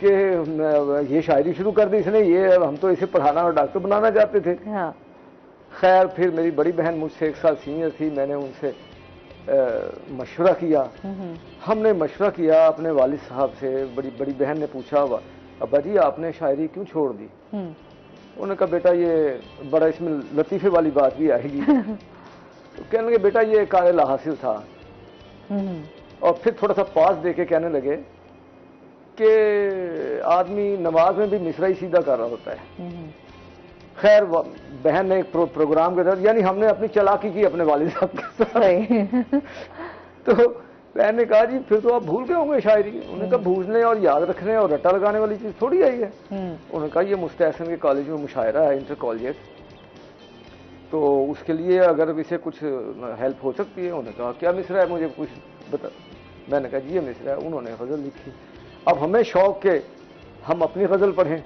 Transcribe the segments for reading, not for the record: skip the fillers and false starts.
کہ یہ شاعری شروع کر دی اس نے, یہ ہم تو اسے پڑھانا اور ڈاکٹر بنانا چاہتے تھے. خیر پھر میری بڑی بہن مجھ سے 1 سال سینئر تھی, میں نے ان سے مشورہ کیا. ہم نے مشورہ کیا اپنے والد صاحب سے. بڑی بہن نے پوچھا ابا جی آپ نے شاعری کیوں چھوڑ دی؟ انہوں نے کہا بیٹا یہ بڑا اس میں لطیفے والی بات بھی آئے گی. تو کہنے لگے بیٹا یہ قائل حاصل تھا. اور پھر تھوڑا سا پاس دے کے کہنے لگے کہ آدمی نماز میں بھی مصرعی سیدھا کر رہا ہوتا ہے. خیر بہن نے ایک پروگرام کے تحت, یعنی ہم نے اپنی چالاکی کی اپنے والد صاحب کے ساتھ. تو بہن نے کہا جی پھر تو آپ بھول گئے ہوں گے شاعری. انہوں نے کہا بھولنے اور یاد رکھنے اور رٹا لگانے والی چیز تھوڑی آئی ہے. انہوں نے کہا یہ مستحسن کے کالج میں مشاعرہ ہے, انٹر کالجیٹ, تو اس کے لیے اگر اسے کچھ ہیلپ ہو سکتی ہے. انہوں نے کہا کیا مصرع ہے مجھے کچھ بتا. میں نے کہا جی یہ مصرع ہے. انہوں نے غزل لکھی. اب ہمیں شوق کہ ہم اپنی غزل پڑھیں.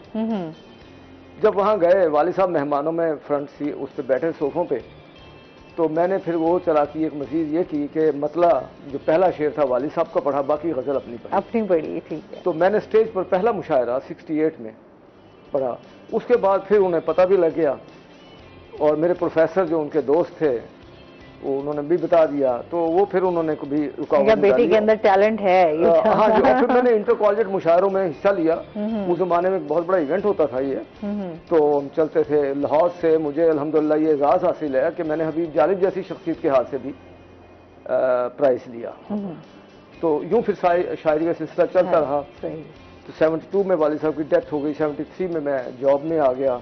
جب وہاں گئے والد صاحب مہمانوں میں فرنٹ سی اس پہ بیٹھے صوفوں پہ, تو میں نے پھر وہ چلاکی ایک مزید یہ کی کہ مطلع جو پہلا شعر تھا والد صاحب کا پڑھا, باقی غزل اپنی پڑھی. ٹھیک ہے. تو میں نے اسٹیج پر پہلا مشاعرہ 68 میں پڑھا. اس کے بعد پھر انہیں پتہ بھی لگ گیا, اور میرے پروفیسر جو ان کے دوست تھے وہ انہوں نے بھی بتا دیا. تو وہ پھر انہوں نے کبھی رکاوٹ بیٹی کے اندر ٹیلنٹ ہے. ہاں جی. اور پھر میں نے انٹر کالجیٹ مشاعروں میں حصہ لیا. اس زمانے میں بہت بڑا ایونٹ ہوتا تھا یہ. تو ہم چلتے تھے. لاہور سے مجھے الحمدللہ یہ اعزاز حاصل ہے کہ میں نے حبیب جالب جیسی شخصیت کے ہاتھ سے بھی پرائز لیا. تو یوں پھر شاعری کا سلسلہ چلتا رہا. تو 72 میں والد صاحب کی ڈیتھ ہو گئی. 73 میں جاب میں آ گیا.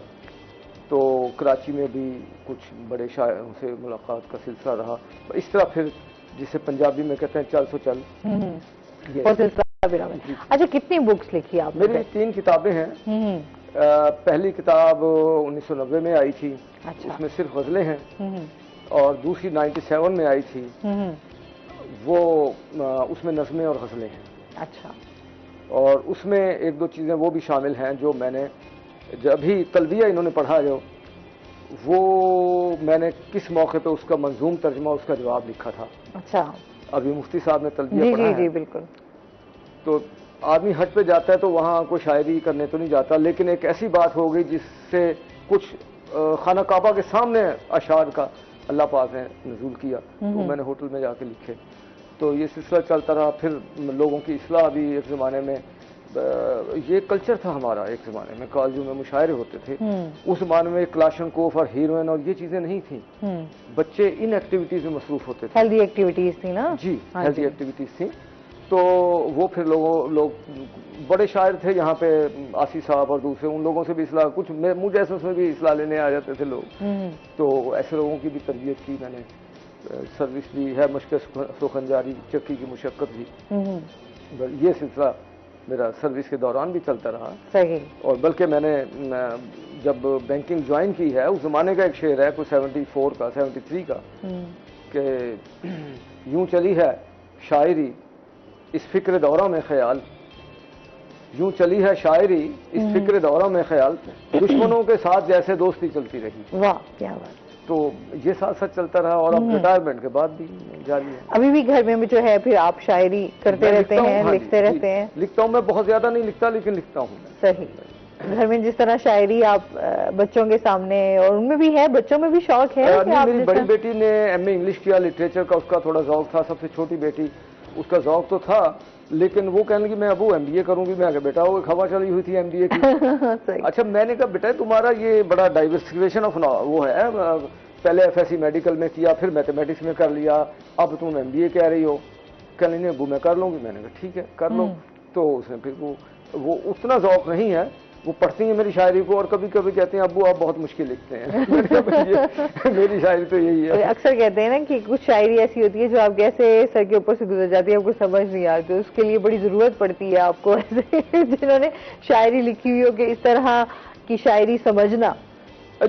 تو کراچی میں بھی کچھ بڑے شاعروں سے ملاقات کا سلسلہ رہا. اس طرح پھر جسے پنجابی میں کہتے ہیں چل سو چل. اچھا کتنی بکس لکھی آپ؟ میری 3 کتابیں ہیں. پہلی کتاب 1990 میں آئی تھی, اس میں صرف غزلیں ہیں. اور دوسری 97 میں آئی تھی, وہ اس میں نظمیں اور غزلیں ہیں. اچھا. اور اس میں 1-2 چیزیں وہ بھی شامل ہیں جو میں نے جب بھی طلبیہ انہوں نے پڑھا جو وہ میں نے کس موقع پہ اس کا منظوم ترجمہ اس کا جواب لکھا تھا. اچھا. ابھی مفتی صاحب نے طلبیہ پڑھا ہے. جی بالکل. تو آدمی حج پہ جاتا ہے تو وہاں کوئی شاعری کرنے تو نہیں جاتا, لیکن ایک ایسی بات ہو گئی جس سے کچھ خانہ کعبہ کے سامنے اشعار کا اللہ پاک نے نزول کیا. تو میں نے ہوٹل میں جا کے لکھے. تو یہ سلسلہ چلتا رہا. پھر لوگوں کی اصلاح بھی. ایک زمانے میں یہ کلچر تھا ہمارا, ایک زمانے میں کالجوں میں مشاعرے ہوتے تھے. اس زمانے میں کلاشن کوف اور ہیروئن اور یہ چیزیں نہیں تھیں. بچے ان ایکٹیویٹیز میں مصروف ہوتے تھے. ہیلدی ایکٹیویٹیز تھی نا. جی ہیلدی ایکٹیویٹیز تھیں. تو وہ پھر لوگ بڑے شاعر تھے یہاں پہ, آسی صاحب اور دوسرے, ان لوگوں سے بھی اصلاح, کچھ مجھے ایسے اس میں بھی اصلاح لینے آ جاتے تھے لوگ. تو ایسے لوگوں کی بھی تربیت کی میں نے. سروس بھی ہے, مشق سخن جاری, چکی کی مشقت بھی. یہ سلسلہ میرا سروس کے دوران بھی چلتا رہا. صحیح. اور بلکہ میں نے جب بینکنگ جوائن کی ہے, اس زمانے کا ایک شعر ہے کوئی 74 کا 73 کا, کہ یوں چلی ہے شاعری اس فکر دورہ میں خیال, یوں چلی ہے شاعری اس فکر دورہ میں خیال, دشمنوں کے ساتھ جیسے دوستی چلتی رہی. واہ کیا بات. تو یہ ساتھ ساتھ چلتا رہا. اور اب ریٹائرمنٹ کے بعد بھی جاری ہے. ابھی بھی گھر میں جو ہے پھر آپ شاعری کرتے رہتے ہیں, لکھتے رہتے ہیں؟ لکھتا ہوں. میں بہت زیادہ نہیں لکھتا, لیکن لکھتا ہوں. صحیح. گھر میں جس طرح شاعری آپ بچوں کے سامنے, اور ان میں بھی ہے, بچوں میں بھی شوق ہے. میری بڑی بیٹی نے ایم اے انگلش کیا, لٹریچر کا اس کا تھوڑا ذوق تھا. سب سے چھوٹی بیٹی, اس کا ذوق تو تھا, لیکن وہ کہنے لگی میں ابو ایم بی اے کروں گی. میں کہا بیٹا وہ ہوا چلی ہوئی تھی ایم بی اے کی. اچھا میں نے کہا بیٹا تمہارا یہ بڑا ڈائیورسفیکیشن آف وہ ہے, پہلے ایف ایس سی میڈیکل میں کیا, پھر میتھمیٹکس میں کر لیا, اب تم ایم بی اے کہہ رہی ہو. کہنے لگی ابو میں کر لوں گی. میں نے کہا ٹھیک ہے کر لو. تو اس نے پھر وہ اتنا ذوق نہیں ہے. وہ پڑھتی ہیں میری شاعری کو اور کبھی کبھی کہتے ہیں ابو آپ بہت مشکل لکھتے ہیں. میری شاعری تو یہی ہے. اکثر کہتے ہیں نا کہ کچھ شاعری ایسی ہوتی ہے جو آپ کیسے سر کے اوپر سے گزر جاتی ہے, آپ کو سمجھ نہیں آتی. اس کے لیے بڑی ضرورت پڑتی ہے آپ کو جنہوں نے شاعری لکھی ہوئی ہو کہ اس طرح کی شاعری سمجھنا.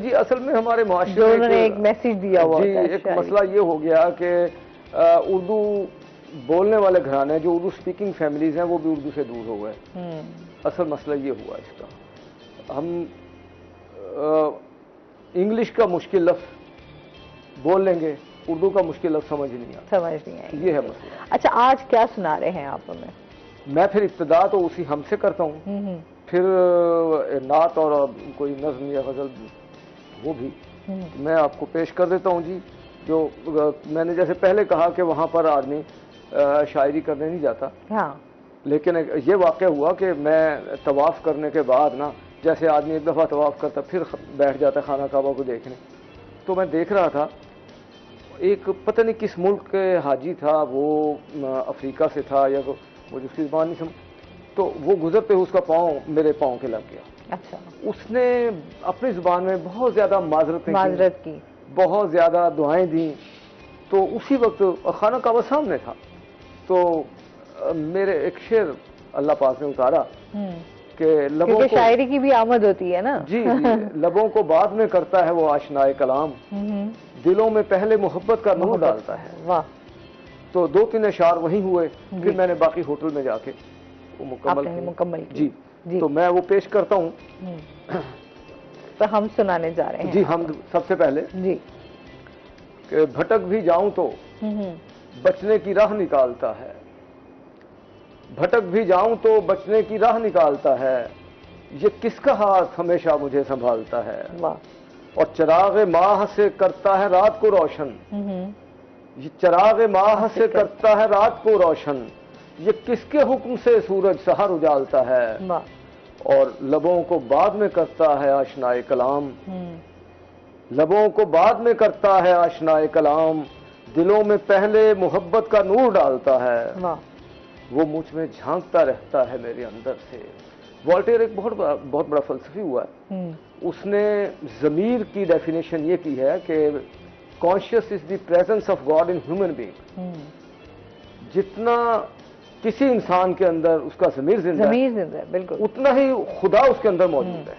جی اصل میں ہمارے معاشرے میں ایک میسج دیا ہوا جی ایک مسئلہ یہ ہو گیا کہ اردو بولنے والے گھرانے جو اردو سپیکنگ فیملیز ہیں وہ بھی اردو سے دور ہو گئے. اصل مسئلہ یہ ہوا اس کا. ہم انگلش کا مشکل لفظ بول لیں گے, اردو کا مشکل لفظ سمجھ نہیں آتا. سمجھ نہیں آئے. یہ ہے مسئلہ. اچھا آج کیا سنا رہے ہیں آپ ہمیں؟ میں پھر ابتدا تو اسی ہم سے کرتا ہوں، پھر نعت اور کوئی نظم یا غزل وہ بھی میں آپ کو پیش کر دیتا ہوں جی. جو میں نے جیسے پہلے کہا کہ وہاں پر آدمی شاعری کرنے نہیں جاتا، لیکن یہ واقعہ ہوا کہ میں طواف کرنے کے بعد نا، جیسے آدمی ایک دفعہ طواف کرتا پھر بیٹھ جاتا خانہ کعبہ کو دیکھنے، تو میں دیکھ رہا تھا ایک پتہ نہیں کس ملک کے حاجی تھا، وہ افریقہ سے تھا یا مجھے اس کی زبان نہیں سمجھ، تو وہ گزرتے ہوئے اس کا پاؤں میرے پاؤں کے لگ گیا. اچھا. اس نے اپنی زبان میں بہت زیادہ معذرت کی، بہت زیادہ دعائیں دیں. تو اسی وقت خانہ کعبہ سامنے تھا، تو میرے ایک شعر اللہ پاک نے اتارا کہ لبوں کو، شاعری کی بھی آمد ہوتی ہے نا. جی جی، لبوں کو بعد میں کرتا ہے وہ آشنائے کلام، دلوں میں پہلے محبت کا نور ڈالتا ہے. واہ. تو 2-3 اشعار وہیں ہوئے، پھر میں نے باقی ہوٹل میں جا کے وہ مکمل جی. تو میں وہ پیش کرتا ہوں. تو ہم سنانے جا رہے ہیں جی. ہم سب سے پہلے جی کہ بھٹک بھی جاؤں تو بچنے کی راہ نکالتا ہے، بھٹک بھی جاؤں تو بچنے کی راہ نکالتا ہے، یہ کس کا ہاتھ ہمیشہ مجھے سنبھالتا ہے. اور چراغ ماہ سے کرتا ہے رات کو روشن، یہ چراغ ماہ سے کرتا ہے رات کو روشن، یہ کس کے حکم سے سورج سحر اجالتا ہے. اور لبوں کو بعد میں کرتا ہے آشنائے کلام، لبوں کو بعد میں کرتا ہے آشنائے کلام، دلوں میں پہلے محبت کا نور ڈالتا ہے، وہ مجھ میں جھانکتا رہتا ہے میرے اندر سے. والٹیر ایک بہت بڑا فلسفی ہوا ہے. اس نے ضمیر کی ڈیفینیشن یہ کی ہے کہ conscious is the presence of God in human being. جتنا کسی انسان کے اندر اس کا ضمیر زندہ ہے بالکل، اتنا ہی خدا اس کے اندر موجود ہے.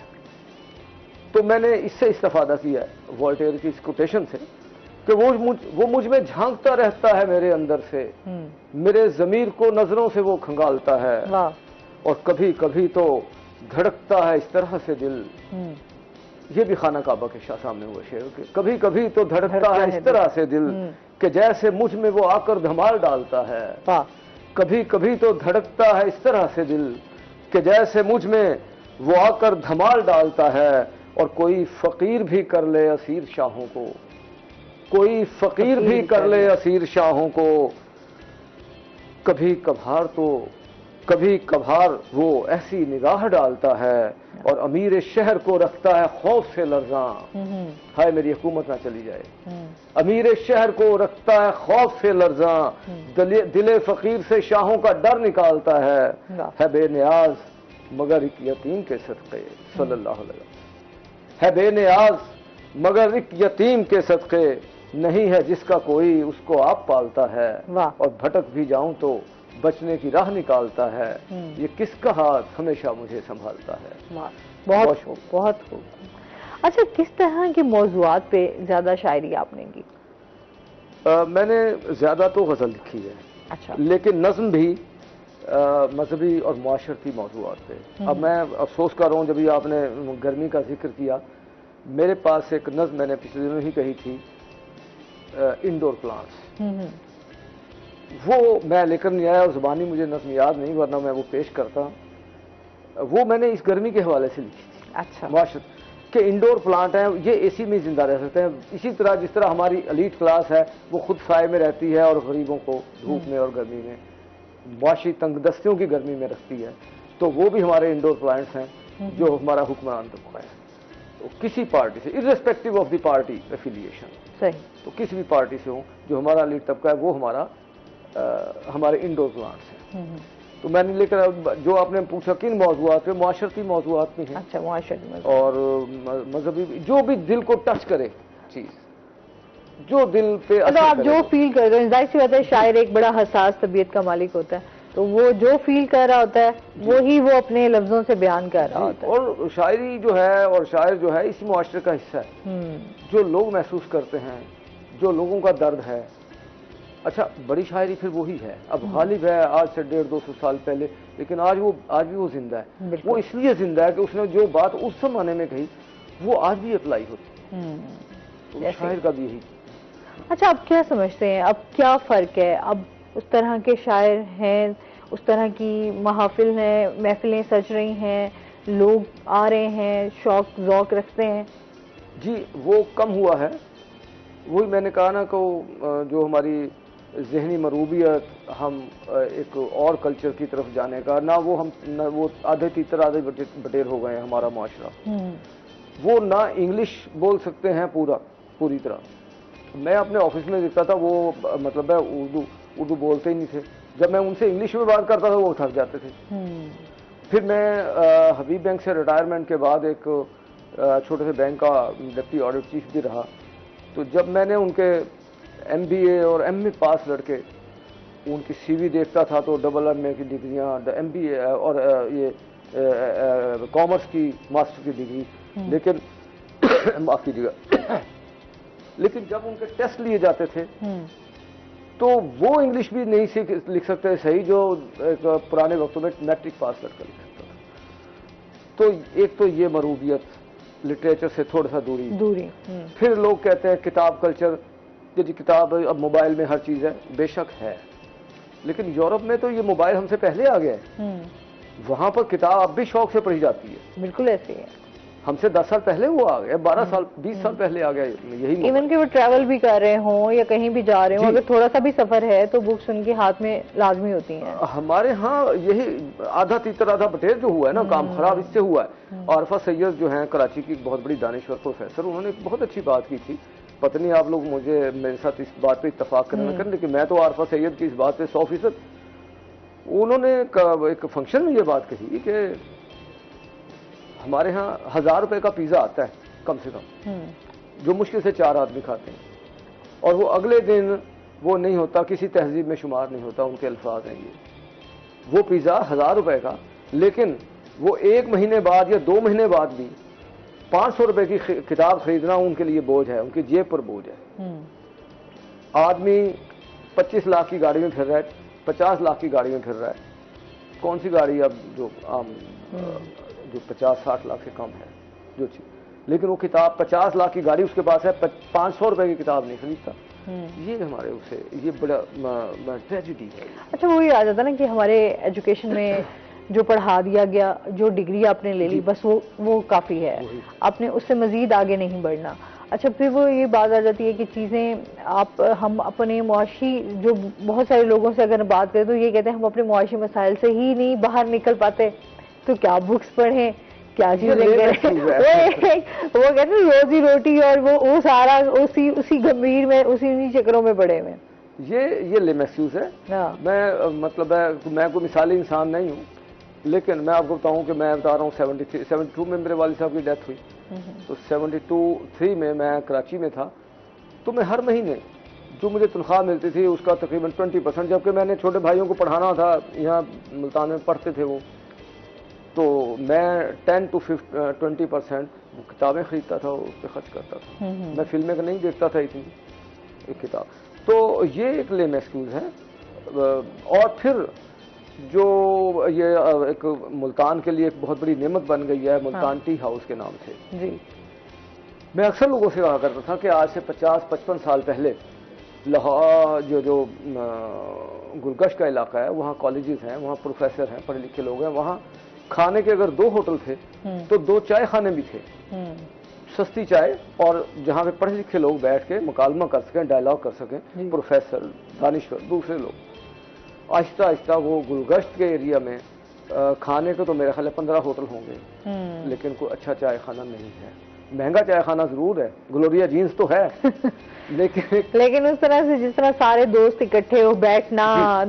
تو میں نے اس سے استفادہ کیا ہے والٹیر کی اس کوٹیشن سے کہ وہ مجھ میں جھانکتا رہتا ہے میرے اندر سے، میرے ضمیر کو نظروں سے وہ کھنگالتا ہے، اور کبھی کبھی تو دھڑکتا ہے اس طرح سے دل. یہ بھی خانہ کعبہ کے سامنے ہوا شعر کہ کبھی کبھی تو دھڑکتا ہے اس طرح سے دل کہ جیسے مجھ میں وہ آ کر دھمال ڈالتا ہے. کبھی کبھی تو دھڑکتا ہے اس طرح سے دل کہ جیسے مجھ میں وہ آ کر دھمال ڈالتا ہے. اور کوئی فقیر بھی کر لے اسیر شاہوں کو، کوئی فقیر بھی کر لے اسیر شاہوں کو، کبھی کبھار وہ ایسی نگاہ ڈالتا ہے اور امیر شہر کو رکھتا ہے خوف سے لرزاں. ہائے میری حکومت نہ چلی جائے. امیر شہر کو رکھتا ہے خوف سے لرزاں، دل فقیر سے شاہوں کا ڈر نکالتا ہے بے نیاز مگر ایک یتیم کے صدقے. صلی اللہ علیہ وسلم. ہے بے نیاز مگر ایک یتیم کے صدقے، نہیں ہے جس کا کوئی اس کو آپ پالتا ہے. اور بھٹک بھی جاؤں تو بچنے کی راہ نکالتا ہے، یہ کس کا ہاتھ ہمیشہ مجھے سنبھالتا ہے. بہت خوب، بہت خوب. اچھا، کس طرح کے موضوعات پہ زیادہ شاعری آپ نے کی؟ میں نے زیادہ تو غزل لکھی ہے. اچھا. لیکن نظم بھی مذہبی اور معاشرتی موضوعات پہ. اب میں افسوس کر رہا ہوں، جب آپ نے گرمی کا ذکر کیا، میرے پاس ایک نظم میں نے پچھلے دنوں ہی کہی تھی، انڈور پلانٹس. وہ میں لے کر نہیں آیا اور زبانی مجھے نظم یاد نہیں، ورنہ میں وہ پیش کرتا. وہ میں نے اس گرمی کے حوالے سے لکھی تھی. اچھا. معاشرت کہ انڈور پلانٹ ہیں، یہ اے سی میں زندہ رہ سکتے ہیں. اسی طرح جس طرح ہماری ایلیٹ کلاس ہے وہ خود سائے میں رہتی ہے اور غریبوں کو دھوپ میں اور گرمی میں، معاشی تنگ دستیوں کی گرمی میں رکھتی ہے، تو وہ بھی ہمارے انڈور پلانٹس ہیں جو ہمارا حکمران طبقہ ہے. تو کسی پارٹی سے ارریسپیکٹو آف دی پارٹی ایفیلیشن، تو کسی بھی پارٹی سے ہوں، جو ہمارا لیڈ طبقہ ہے وہ ہمارے انڈور پلانٹس ہیں. تو میں نے لے کر جو آپ نے پوچھا کن موضوعات پہ، معاشرتی موضوعات بھی ہیں. اچھا، معاشرتی اور مذہبی، جو بھی دل کو ٹچ کرے چیز، جو دل پہ آپ جو فیل کر رہے ہیں. ظاہر سی بات ہے شاعر ایک بڑا حساس طبیعت کا مالک ہوتا ہے، تو وہ جو فیل کر رہا ہوتا ہے وہی وہ اپنے لفظوں سے بیان کر رہا ہوتا ہے. اور شاعری جو ہے اور شاعر جو ہے اسی معاشرے کا حصہ ہے. جو لوگ محسوس کرتے ہیں، جو لوگوں کا درد ہے. اچھا، بڑی شاعری پھر وہی ہے. اب غالب ہے آج سے 150-200 سال پہلے، لیکن آج بھی وہ زندہ ہے. وہ اس لیے زندہ ہے کہ اس نے جو بات اس زمانے میں کہی وہ آج بھی اپلائی ہوتی ہے. تو شاعر کا بھی یہی. اچھا، اب کیا سمجھتے ہیں، اب کیا فرق ہے؟ اب اس طرح کے شاعر ہیں اس طرح کی محافل ہیں، محفلیں سج رہی ہیں، لوگ آ رہے ہیں، شوق ذوق رکھتے ہیں؟ جی وہ کم ہوا ہے. وہی میں نے کہا نا کہ جو ہماری ذہنی مروبیت، ہم ایک اور کلچر کی طرف جانے کا، نہ وہ آدھے تیتر آدھے بٹیر ہو گئے ہیں ہمارا معاشرہ. وہ نہ انگلش بول سکتے ہیں پوری طرح. میں اپنے آفس میں دیکھتا تھا وہ مطلب ہے اردو بولتے ہی نہیں تھے. جب میں ان سے انگلش میں بات کرتا تھا وہ تھک جاتے تھے. پھر میں حبیب بینک سے ریٹائرمنٹ کے بعد ایک چھوٹے سے بینک کا ڈپٹی آڈٹ چیف بھی رہا. تو جب میں نے ان کے ایم بی اے اور ایم اے پاس لڑکے ان کی سی وی دیکھتا تھا تو ڈبل ایم اے کی ڈگریاں، ایم بی اے اور یہ کامرس کی ماسٹر کی ڈگری، لیکن معاف کیجیے گا، لیکن جب ان کے ٹیسٹ لیے جاتے تھے تو وہ انگلش بھی نہیں لکھ سکتے صحیح جو ایک پرانے وقتوں میں میٹرک پاس لڑکا لکھ سکتا تھا. تو ایک تو یہ مروبیت، لٹریچر سے تھوڑا سا دوری. پھر لوگ کہتے ہیں کتاب کلچر، جی کتاب اب موبائل میں ہر چیز ہے، بے شک ہے، لیکن یورپ میں تو یہ موبائل ہم سے پہلے آ گیا ہے. وہاں پر کتاب اب بھی شوق سے پڑھی جاتی ہے. بالکل ایسے ہی ہے. ہم سے 10 سال پہلے وہ آ گیا، 12 سال 20 سال پہلے آ گیا یہی. ایون کہ وہ ٹریول بھی کر رہے ہوں یا کہیں بھی جا رہے ہوں، اگر تھوڑا سا بھی سفر ہے تو بکس ان کے ہاتھ میں لازمی ہوتی ہیں. ہمارے ہاں یہی آدھا تیتر آدھا بٹیر جو ہوا ہے نا، کام خراب اس سے ہوا ہے. عارفہ سید جو ہیں کراچی کی بہت بڑی دانشور پروفیسر، انہوں نے ایک بہت اچھی بات کی تھی. پتہ نہیں آپ لوگ میرے ساتھ اس بات پہ اتفاق کریں نہ کریں، لیکن میں تو عارفہ سید کی اس بات پہ 100%. انہوں نے ایک فنکشن میں یہ بات کہی کہ ہمارے ہاں 1000 روپے کا پیزا آتا ہے کم سے کم، جو مشکل سے 4 آدمی کھاتے ہیں، اور وہ اگلے دن وہ نہیں ہوتا، کسی تہذیب میں شمار نہیں ہوتا. ان کے الفاظ ہیں یہ. وہ پیزا 1000 روپے کا، لیکن وہ 1 مہینے بعد یا 2 مہینے بعد بھی 500 روپے کی کتاب خریدنا ان کے لیے بوجھ ہے، ان کی جیب پر بوجھ ہے. آدمی 25 لاکھ کی گاڑی میں پھر رہا ہے، 50 لاکھ کی گاڑی میں پھر رہا ہے. کون سی گاڑی اب جو عام جو 50-60 لاکھ سے کم ہے جو چیز، لیکن وہ کتاب 50 لاکھ کی گاڑی اس کے پاس ہے، 500 روپے کی کتاب نہیں خریدتا. یہ ہمارے اسے یہ بڑا ٹریجڈی ہے. اچھا وہی آ جاتا نا کہ ہمارے ایجوکیشن میں جو پڑھا دیا گیا، جو ڈگری آپ نے لے لی بس وہ کافی ہے، آپ نے اس سے مزید آگے نہیں بڑھنا. اچھا پھر وہ یہ بات آ جاتی ہے کہ چیزیں ہم اپنے معاشی، جو بہت سارے لوگوں سے اگر بات کریں تو یہ کہتے ہیں ہم اپنے معاشی مسائل سے ہی نہیں باہر نکل پاتے، تو کیا بکس پڑھیں، کیا چیزیں کریں. وہ کہتے ہیں روزی روٹی اور وہ سارا اسی گمبھیر میں اسی چکروں میں پڑے ہوئے. یہ لے محسوس ہے. میں مطلب ہے میں کوئی مثالی انسان نہیں ہوں، لیکن میں آپ کو بتاؤں کہ میں بتا رہا ہوں 72 میں میرے والد صاحب کی ڈیتھ ہوئی. تو 72-3 میں کراچی میں تھا. تو میں ہر مہینے جو مجھے تنخواہ ملتی تھی اس کا تقریباً 20%، جبکہ میں نے چھوٹے بھائیوں کو پڑھانا تھا، یہاں ملتان میں پڑھتے تھے وہ، تو میں 10-20% کتابیں خریدتا تھا، اس پہ خرچ کرتا تھا. میں فلمیں نہیں دیکھتا تھا اتنی ایک کتاب. تو یہ ایک لیم ایکسکیوز ہے. اور پھر جو یہ ایک ملتان کے لیے ایک بہت بڑی نعمت بن گئی ہے، ملتان ٹی ہاؤس کے نام سے. میں اکثر لوگوں سے کہا کرتا تھا کہ آج سے 50-55 سال پہلے لاہور جو گلگشت کا علاقہ ہے، وہاں کالجز ہیں، وہاں پروفیسر ہیں، پڑھے لکھے لوگ ہیں. وہاں کھانے کے اگر 2 ہوٹل تھے تو 2 چائے خانے بھی تھے، سستی چائے، اور جہاں پہ پڑھے لکھے لوگ بیٹھ کے مکالمہ کر سکیں، ڈائلاگ کر سکیں، پروفیسر، دانشور، دوسرے لوگ. آہستہ آہستہ وہ گلگشت کے ایریا میں کھانے کے تو میرے خیال 15 ہوٹل ہوں گے، لیکن کوئی اچھا چائے خانہ نہیں ہے. مہنگا چائے خانہ ضرور ہے، گلوریا جینس تو ہے، لیکن اس طرح سے جس طرح سارے دوست اکٹھے ہو بیٹھنا،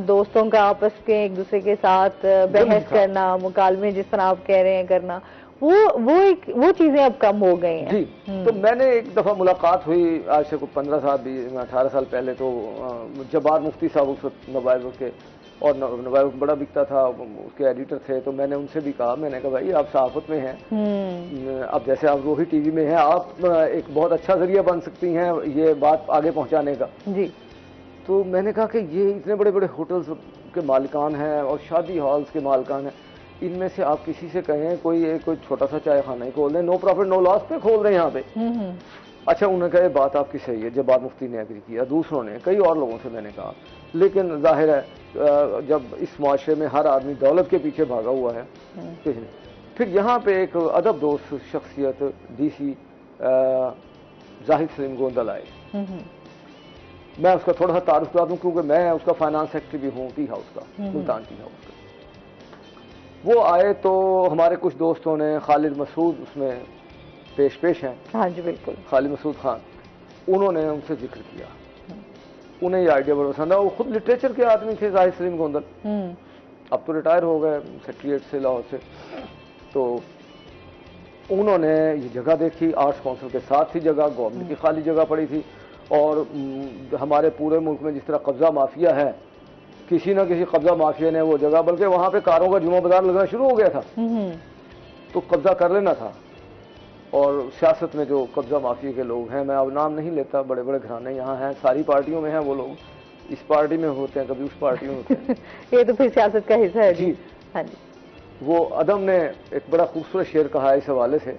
دوستوں کا آپس کے ایک دوسرے کے ساتھ بحث کرنا، مکالمے جس طرح آپ کہہ رہے ہیں کرنا، وہ چیزیں اب کم ہو گئی ہیں. جی تو میں نے ایک دفعہ ملاقات ہوئی آج سے کوئی 15 سال 18 سال پہلے، تو جبار مفتی صاحب اس وقت نوائب کے، اور نوائب بڑا بکتا تھا، اس کے ایڈیٹر تھے. تو میں نے ان سے بھی کہا، میں نے کہا بھائی آپ صحافت میں ہیں، اب جیسے آپ روہی ٹی وی میں ہیں، آپ ایک بہت اچھا ذریعہ بن سکتی ہیں یہ بات آگے پہنچانے کا. تو میں نے کہا کہ یہ اتنے بڑے بڑے ہوٹلز کے مالکان ہیں اور شادی ہالز کے مالکان ہیں، ان میں سے آپ کسی سے کہیں کوئی چھوٹا سا چائے خانہ ہی کھول دیں، نو پروفٹ نو لاس پہ کھول رہے ہیں یہاں پہ. اچھا انہوں نے کہا یہ بات آپ کی صحیح ہے، جب بات مفتی نے ایگری کیا، دوسروں نے کئی اور لوگوں سے میں نے کہا، لیکن ظاہر ہے جب اس معاشرے میں ہر آدمی دولت کے پیچھے بھاگا ہوا ہے، پھر یہاں پہ ایک ادب دوست شخصیت ڈی سی زاہد سلیم گوندل آئے. میں اس کا تھوڑا سا تعارف کرا دوں کیونکہ میں اس کا فائنانس سیکٹری بھی ہوں ٹی ہاؤس کا، ملتان ٹی ہاؤس کا. وہ آئے تو ہمارے کچھ دوستوں نے، خالد مسعود اس میں پیش ہیں. ہاں جی بالکل. خالد مسعود خان، انہوں نے ان سے ذکر کیا، انہیں یہ آئیڈیا بڑا پسند ہے. وہ خود لٹریچر کے آدمی تھے زاہد سلیم گوندل، اب تو ریٹائر ہو گئے سیکریٹریٹ سے لاہور سے. تو انہوں نے یہ جگہ دیکھی، آرٹس کونسل کے ساتھ تھی جگہ، گورنمنٹ کی خالی جگہ پڑی تھی. اور ہمارے پورے ملک میں جس طرح قبضہ مافیا ہے، کسی نہ کسی قبضہ مافیا نے وہ جگہ، بلکہ وہاں پہ کاروں کا جمعہ بازار لگنا شروع ہو گیا تھا، تو قبضہ کر لینا تھا. اور سیاست میں جو قبضہ مافیا کے لوگ ہیں، میں اب نام نہیں لیتا، بڑے بڑے گھرانے یہاں ہیں، ساری پارٹیوں میں ہیں وہ لوگ، اس پارٹی میں ہوتے ہیں کبھی اس پارٹی میں ہوتے ہیں. یہ تو پھر سیاست کا حصہ ہے. جی ہاں جی. وہ عدم نے ایک بڑا خوبصورت شعر کہا ہے اس حوالے سے،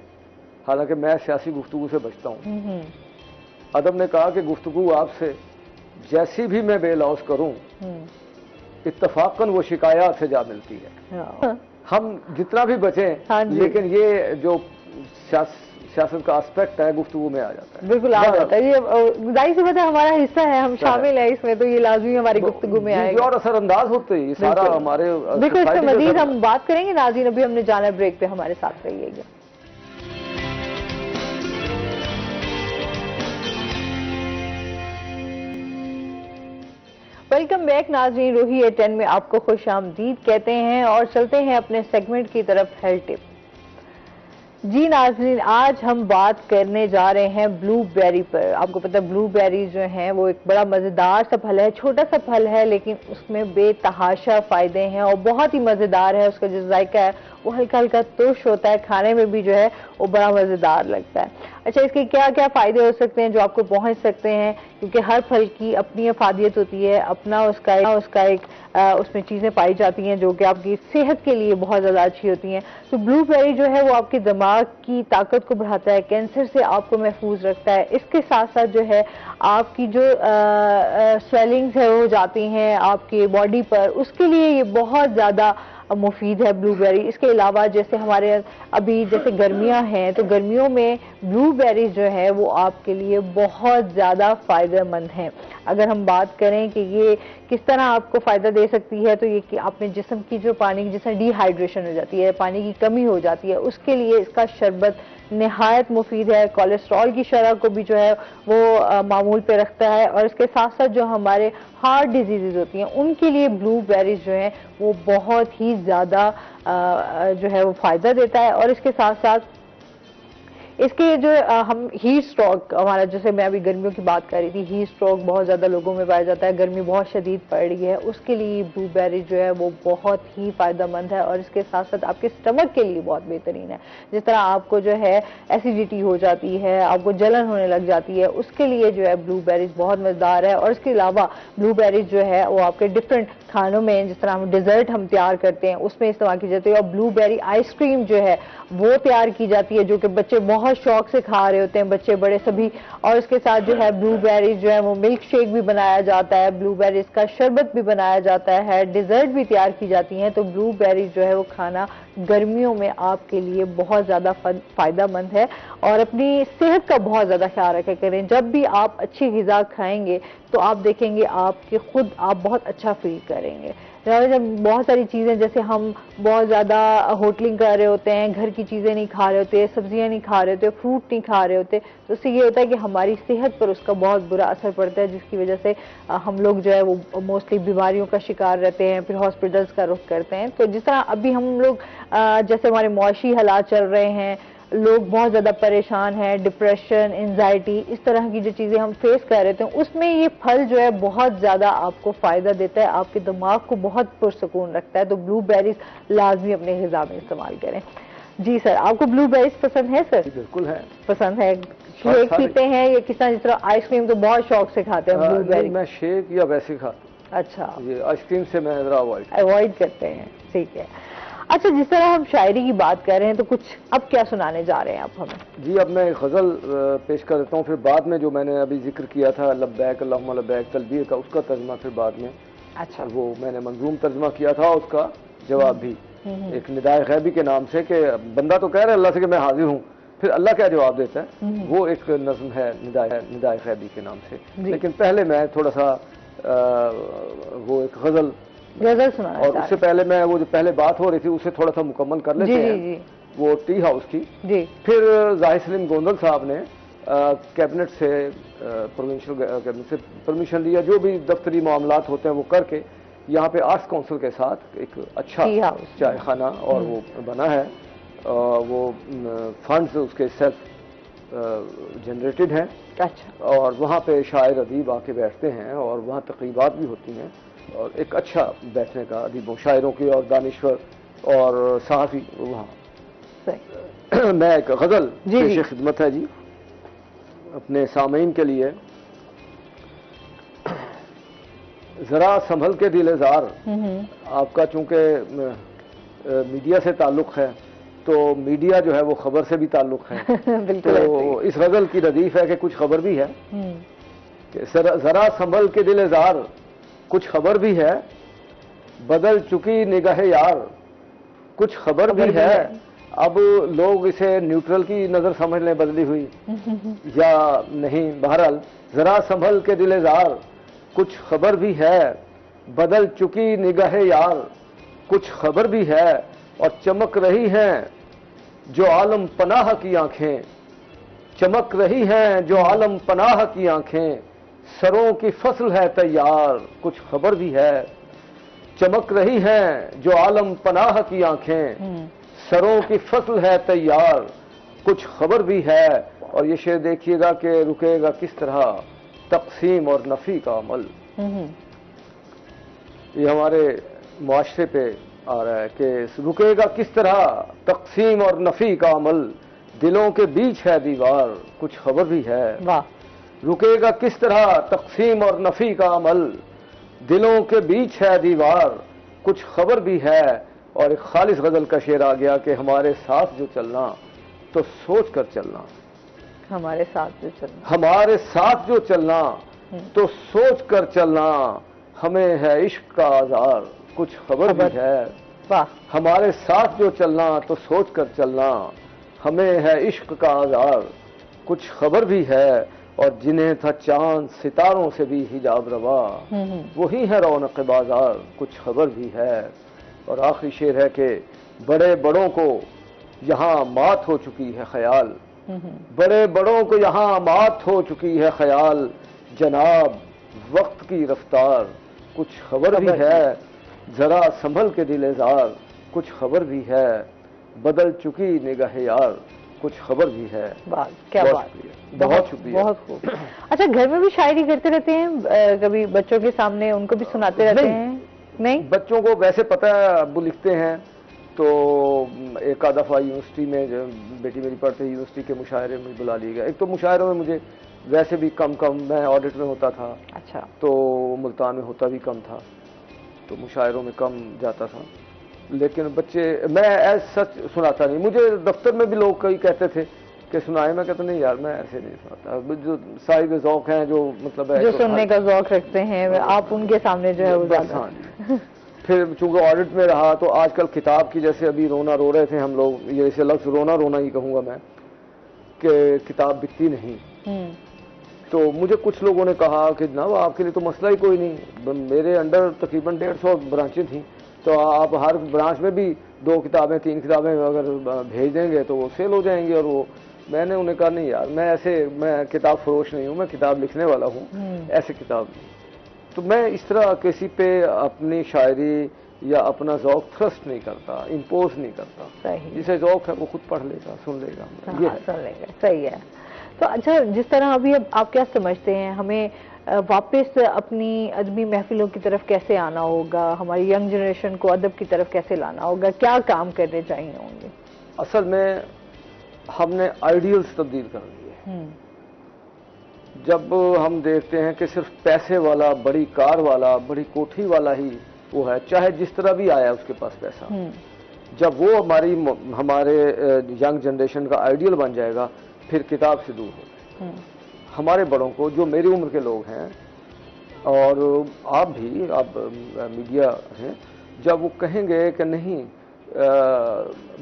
حالانکہ میں سیاسی گفتگو سے بچتا ہوں. عدم نے کہا کہ گفتگو آپ سے جیسی بھی میں بے لوث کروں، اتفاقاً وہ شکایات سے جا ملتی ہے. ہم جتنا بھی بچیں، لیکن یہ جو سیاست کا اسپیکٹ ہے گفتگو میں آ جاتا ہے. بالکل آ جاتا ہے، یہ ظاہر سی بات ہے، ہمارا حصہ ہے، ہم شامل ہیں اس میں، تو یہ لازمی ہماری گفتگو میں آئے گا اور اثر انداز ہوتے ہیں یہ سارا ہمارے. بالکل، اس سے مزید ہم بات کریں گے. ناظرین ابھی ہم نے جانا بریک پہ، ہمارے ساتھ رہیے گا. ویلکم بیک ناظرین، روہی A10 میں آپ کو خوش آمدید کہتے ہیں اور چلتے ہیں اپنے سیگمنٹ کی طرف، ہیلتھ ٹپ. جی ناظرین، آج ہم بات کرنے جا رہے ہیں بلو بیری پر. آپ کو پتہ بلو بیری جو ہیں وہ ایک بڑا مزیدار سا پھل ہے، چھوٹا سا پھل ہے، لیکن اس میں بے تحاشا فائدے ہیں اور بہت ہی مزیدار ہے. اس کا جو ذائقہ ہے وہ ہلکا ہلکا ترش ہوتا ہے، کھانے میں بھی جو ہے وہ بڑا مزیدار لگتا ہے. اچھا، اس کے کیا کیا فائدے ہو سکتے ہیں جو آپ کو پہنچ سکتے ہیں، کیونکہ ہر پھل کی اپنی افادیت ہوتی ہے، اپنا اس کا ایک اس میں چیزیں پائی جاتی ہیں جو کہ آپ کی صحت کے لیے بہت زیادہ اچھی ہوتی ہیں. تو بلو بیری جو ہے وہ آپ کے دماغ کی طاقت کو بڑھاتا ہے، کینسر سے آپ کو محفوظ رکھتا ہے. اس کے ساتھ ساتھ جو ہے آپ کی جو سویلنگز ہے وہ جاتی ہیں آپ کی باڈی پر، اس کے لیے یہ بہت زیادہ مفید ہے بلو بیری. اس کے علاوہ جیسے ہمارے ابھی جیسے گرمیاں ہیں، تو گرمیوں میں بلو بیری جو ہے وہ آپ کے لیے بہت زیادہ فائدہ مند ہیں. اگر ہم بات کریں کہ یہ کس طرح آپ کو فائدہ دے سکتی ہے، تو یہ کہ اپنے جسم کی جو پانی جس طرح ڈی ہائیڈریشن ہو جاتی ہے، پانی کی کمی ہو جاتی ہے، اس کے لیے اس کا شربت نہایت مفید ہے. کولیسٹرول کی شرح کو بھی جو ہے وہ معمول پہ رکھتا ہے، اور اس کے ساتھ ساتھ جو ہمارے ہارٹ ڈیزیزز ہوتی ہیں ان کے لیے بلو بیریز جو ہیں وہ بہت ہی زیادہ جو ہے وہ فائدہ دیتا ہے. اور اس کے ساتھ ساتھ اس کے جو ہم ہیٹ سٹروک، ہمارا جیسے میں ابھی گرمیوں کی بات کر رہی تھی، ہیٹ سٹروک بہت زیادہ لوگوں میں پایا جاتا ہے، گرمی بہت شدید پڑ رہی ہے، اس کے لیے بلو بیری جو ہے وہ بہت ہی فائدہ مند ہے. اور اس کے ساتھ ساتھ آپ کے سٹمک کے لیے بہت بہترین ہے. جس طرح آپ کو جو ہے ایسیڈیٹی ہو جاتی ہے، آپ کو جلن ہونے لگ جاتی ہے، اس کے لیے جو ہے بلو بیریز بہت مزیدار ہے. اور اس کے علاوہ بلو بیریز جو ہے وہ آپ کے ڈفرینٹ کھانوں میں، جس طرح ہم ڈیزرٹ ہم تیار کرتے ہیں اس میں استعمال کی جاتی ہے. اور بلو بیری آئس کریم جو ہے وہ تیار کی جاتی ہے، جو کہ بچے بہت شوق سے کھا رہے ہوتے ہیں، بچے بڑے سبھی. اور اس کے ساتھ جو ہے بلو بیریز جو ہے وہ ملک شیک بھی بنایا جاتا ہے، بلو بیریز کا شربت بھی بنایا جاتا ہے، ڈیزرٹ بھی تیار کی جاتی ہیں. تو بلو بیریز جو ہے وہ کھانا گرمیوں میں آپ کے لیے بہت زیادہ فائدہ مند ہے. اور اپنی صحت کا بہت زیادہ خیال رکھا کریں. جب بھی آپ اچھی غذا کھائیں گے تو آپ دیکھیں گے آپ کے خود آپ بہت اچھا فیل کریں گے. جب بہت ساری چیزیں جیسے ہم بہت زیادہ ہوٹلنگ کر رہے ہوتے ہیں، گھر کی چیزیں نہیں کھا رہے ہوتے، سبزیاں نہیں کھا رہے ہوتے، فروٹ نہیں کھا رہے ہوتے، تو اس سے یہ ہوتا ہے کہ ہماری صحت پر اس کا بہت برا اثر پڑتا ہے، جس کی وجہ سے ہم لوگ جو ہے وہ موسٹلی بیماریوں کا شکار رہتے ہیں، پھر ہاسپٹلس کا رخ کرتے ہیں. تو جس طرح ابھی ہم لوگ جیسے ہمارے معاشی حالات چل رہے ہیں، لوگ بہت زیادہ پریشان ہیں، ڈپریشن، انزائٹی، اس طرح کی جو چیزیں ہم فیس کر رہے تھے، اس میں یہ پھل جو ہے بہت زیادہ آپ کو فائدہ دیتا ہے، آپ کے دماغ کو بہت پرسکون رکھتا ہے. تو بلو بیریز لازمی اپنے غذا میں استعمال کریں. جی سر، آپ کو بلو بیریز پسند ہے سر؟ بالکل ہے، پسند ہے. شیک پیتے ہیں یا کس طرح؟ جس طرح آئس کریم تو بہت شوق سے کھاتے ہیں بلو بیری. میں شیک یا ویسے کھاتا ہوں. اچھا، یہ آئس کریم سے میں ذرا اوائڈ کرتے ہیں. ٹھیک ہے. اچھا جس طرح ہم شاعری کی بات کر رہے ہیں تو کچھ اب کیا سنانے جا رہے ہیں آپ ہمیں؟ جی اب میں ایک غزل پیش کر دیتا ہوں، پھر بعد میں جو میں نے ابھی ذکر کیا تھا لبیک اللہم لبیک تلبیہ کا، اس کا ترجمہ پھر بعد میں. اچھا وہ میں نے منظوم ترجمہ کیا تھا، اس کا جواب بھی ایک ندائے غیبی کے نام سے، کہ بندہ تو کہہ رہا ہے اللہ سے کہ میں حاضر ہوں، پھر اللہ کیا جواب دیتا ہے، وہ ایک نظم ہے ندائے غیبی کے نام سے. لیکن پہلے میں تھوڑا سا وہ ایک غزل سنانا اور اس سے پہلے میں وہ جو پہلے بات ہو رہی تھی اسے تھوڑا سا مکمل کر لیتے ہیں. وہ ٹی ہاؤس کی. پھر ظاہر سلیم گوندل صاحب نے کیبنٹ سے پروونشل کیبنٹ سے پرمیشن لیا، جو بھی دفتری معاملات ہوتے ہیں وہ کر کے یہاں پہ آرٹس کونسل کے ساتھ ایک اچھا چائے خانہ اور وہ بنا ہے. وہ فنڈز اس کے سیلف جنریٹڈ ہیں، اور وہاں پہ شاعر ادیب آ کے بیٹھتے ہیں اور وہاں تقریبات بھی ہوتی ہیں، اور ایک اچھا بیٹھنے کا ادیبوں شاعروں کی اور دانشور اور صحافی وہاں. میں ایک غزل پیش خدمت ہے جی اپنے سامعین کے لیے. ذرا سنبھل کے دل زار، آپ کا چونکہ میڈیا سے تعلق ہے تو میڈیا جو ہے وہ خبر سے بھی تعلق ہے، تو اس غزل کی ردیف ہے کہ کچھ خبر بھی ہے. ذرا سنبھل کے دل زار کچھ خبر بھی ہے، بدل چکی نگاہ یار کچھ خبر بھی ہے. اب لوگ اسے نیوٹرل کی نظر سمجھ لیں بدلی ہوئی یا نہیں، بہرحال ذرا سنبھل کے دل زار کچھ خبر بھی ہے، بدل چکی نگاہ یار کچھ خبر بھی ہے. اور چمک رہی ہیں جو عالم پناہ کی آنکھیں، چمک رہی ہیں جو عالم پناہ کی آنکھیں، سروں کی فصل ہے تیار کچھ خبر بھی ہے. چمک رہی ہیں جو عالم پناہ کی آنکھیں، سروں کی فصل ہے تیار کچھ خبر بھی ہے. اور یہ شعر دیکھیے گا کہ رکے گا کس طرح تقسیم اور نفی کا عمل. یہ ہمارے معاشرے پہ آ رہا ہے کہ رکے گا کس طرح تقسیم اور نفی کا عمل، دلوں کے بیچ ہے دیوار کچھ خبر بھی ہے. رکے گا کس طرح تقسیم اور نفی کا عمل، دلوں کے بیچ ہے دیوار کچھ خبر بھی ہے. اور ایک خالص غزل کا شعر آ گیا کہ ہمارے ساتھ جو چلنا تو سوچ کر چلنا، ہمارے ساتھ جو چلنا، ہمارے ساتھ جو چلنا تو سوچ کر چلنا، ہمیں ہے عشق کا آزار کچھ خبر بھی ہے. ہمارے ساتھ جو چلنا تو سوچ کر چلنا، ہمیں ہے عشق کا آزار کچھ خبر بھی ہے. اور جنہیں تھا چاند ستاروں سے بھی حجاب روا، وہی ہے رونق بازار کچھ خبر بھی ہے. اور آخری شعر ہے کہ بڑے بڑوں کو یہاں مات ہو چکی ہے خیال، بڑے بڑوں کو یہاں مات ہو چکی ہے خیال، جناب وقت کی رفتار کچھ خبر بھی ہے. ذرا سنبھل کے دل زار کچھ خبر بھی ہے، بدل چکی نگاہ یار کچھ خبر بھی ہے. کیا بات، بہت شکریہ. بہت خوب. اچھا گھر میں بھی شاعری کرتے رہتے ہیں کبھی بچوں کے سامنے، ان کو بھی سناتے رہتے ہیں؟ نہیں، بچوں کو ویسے پتہ ہے ابو لکھتے ہیں تو ایک آدھ دفعہ یونیورسٹی میں بیٹی میری پڑھتے یونیورسٹی کے مشاعرے میں بلا لیا گیا. ایک تو مشاعروں میں مجھے ویسے بھی کم میں آڈٹ میں ہوتا تھا، اچھا تو ملتان میں ہوتا بھی کم تھا تو مشاعروں میں کم جاتا تھا. لیکن بچے میں ایسا سچ سناتا نہیں. مجھے دفتر میں بھی لوگ کئی کہتے تھے کہ سنائے، میں کہتا نہیں یار میں ایسے نہیں سناتا. جو صاحب ذوق ہیں جو مطلب ہے جو سننے کا ذوق رکھتے ہیں آپ ان کے سامنے جو ہے وہ بس. ہاں جی. پھر چونکہ آڈٹ میں رہا تو آج کل کتاب کی جیسے ابھی رونا رو رہے تھے ہم لوگ، یہ اسے لفظ رونا ہی کہوں گا میں کہ کتاب بکتی نہیں. تو مجھے کچھ لوگوں نے کہا کہ جناب آپ کے لیے تو مسئلہ ہی کوئی نہیں، میرے انڈر تقریباً 150 برانچیں تھیں تو آپ ہر برانچ میں بھی 2 کتابیں 3 کتابیں اگر بھیج دیں گے تو وہ سیل ہو جائیں گے. اور وہ میں نے انہیں کہا نہیں یار میں کتاب فروش نہیں ہوں، میں کتاب لکھنے والا ہوں، ایسے کتاب نہیں. تو میں اس طرح کسی پہ اپنی شاعری یا اپنا ذوق تھرسٹ نہیں کرتا، امپوز نہیں کرتا. جسے ذوق ہے وہ خود پڑھ لے گا، سن لے گا. سن لے گا، صحیح ہے. تو اچھا جس طرح ابھی آپ کیا سمجھتے ہیں ہمیں واپس اپنی ادبی محفلوں کی طرف کیسے آنا ہوگا، ہماری ینگ جنریشن کو ادب کی طرف کیسے لانا ہوگا، کیا کام کرنے چاہیے ہوں گے؟ اصل میں ہم نے آئیڈیلز تبدیل کر دیے. جب ہم دیکھتے ہیں کہ صرف پیسے والا، بڑی کار والا، بڑی کوٹھی والا ہی وہ ہے، چاہے جس طرح بھی آیا اس کے پاس پیسہ، جب وہ ہمارے ینگ جنریشن کا آئیڈیل بن جائے گا پھر کتاب سے دور ہو جائے گا. ہمارے بڑوں کو جو میری عمر کے لوگ ہیں اور آپ بھی آپ میڈیا ہیں جب وہ کہیں گے کہ نہیں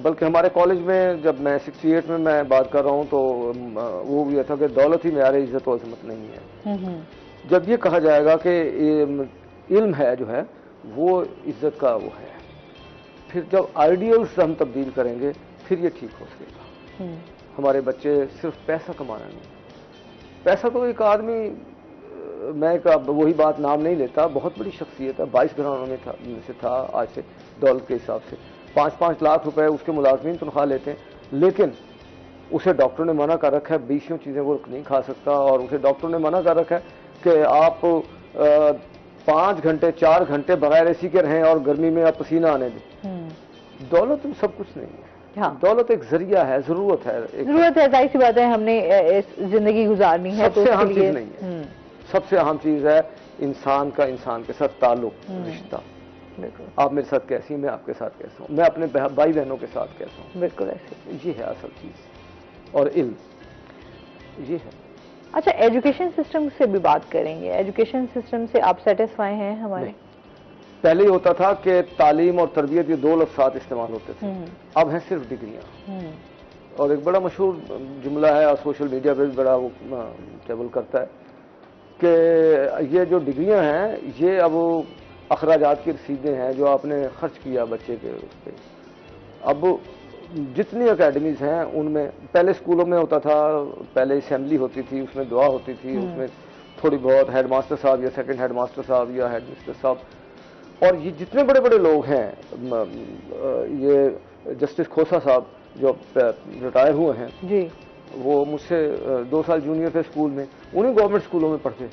بلکہ ہمارے کالج میں جب میں 68 میں میں بات کر رہا ہوں تو وہ یہ تھا کہ دولت ہی معیار عزت و عظمت نہیں ہے. جب یہ کہا جائے گا کہ علم ہے جو ہے وہ عزت کا وہ ہے پھر جب آئیڈیلز ہم تبدیل کریں گے پھر یہ ٹھیک ہو سکے گا. ہمارے بچے صرف پیسہ کمانا نہیں پیسہ تو ایک آدمی میں وہی بات نام نہیں لیتا بہت بڑی شخصیت ہے 22 گھرانوں میں سے تھا آج سے دولت کے حساب سے 5-5 لاکھ روپے اس کے ملازمین تنخواہ لیتے ہیں لیکن اسے ڈاکٹر نے منع کر رکھا ہے 20 چیزیں وہ نہیں کھا سکتا اور اسے ڈاکٹر نے منع کر رکھا ہے کہ آپ 5 گھنٹے 4 گھنٹے بغیر اے سی کے رہیں اور گرمی میں آپ پسینہ آنے دیں. دولت سب کچھ نہیں ہے. دولت ایک ذریعہ ہے ضرورت ہے ظاہر سی بات ہے ہم نے زندگی گزارنی ہے سب سے اہم چیز نہیں ہے. سب سے اہم چیز ہے انسان کا انسان کے ساتھ تعلق رشتہ. آپ میرے ساتھ کیسی ہیں میں آپ کے ساتھ کیسا ہوں میں اپنے بھائی بہنوں کے ساتھ کیسا ہوں بالکل ایسے یہ ہے اصل چیز اور علم یہ ہے. اچھا ایجوکیشن سسٹم سے بھی بات کریں گے ایجوکیشن سسٹم سے آپ سیٹسفائی ہیں ہمارے پہلے ہی ہوتا تھا کہ تعلیم اور تربیت یہ 2 لفظ ساتھ استعمال ہوتے تھے اب ہیں صرف ڈگریاں. اور ایک بڑا مشہور جملہ ہے اور سوشل میڈیا پہ بھی بڑا وہ ٹریول کرتا ہے کہ یہ جو ڈگریاں ہیں یہ اب اخراجات کی رسیدیں ہیں جو آپ نے خرچ کیا بچے کے اس پہ. اب جتنی اکیڈمیز ہیں ان میں پہلے اسکولوں میں ہوتا تھا پہلے اسمبلی ہوتی تھی اس میں دعا ہوتی تھی اس میں تھوڑی بہت ہیڈ ماسٹر صاحب یا سیکنڈ ہیڈ ماسٹر صاحب یا ہیڈ مسٹر صاحب اور یہ جتنے بڑے بڑے لوگ ہیں یہ جسٹس کھوسا صاحب جو ریٹائر ہوئے ہیں جی وہ مجھ سے 2 سال جونیئر تھے اسکول میں انہیں گورنمنٹ اسکولوں میں پڑھتے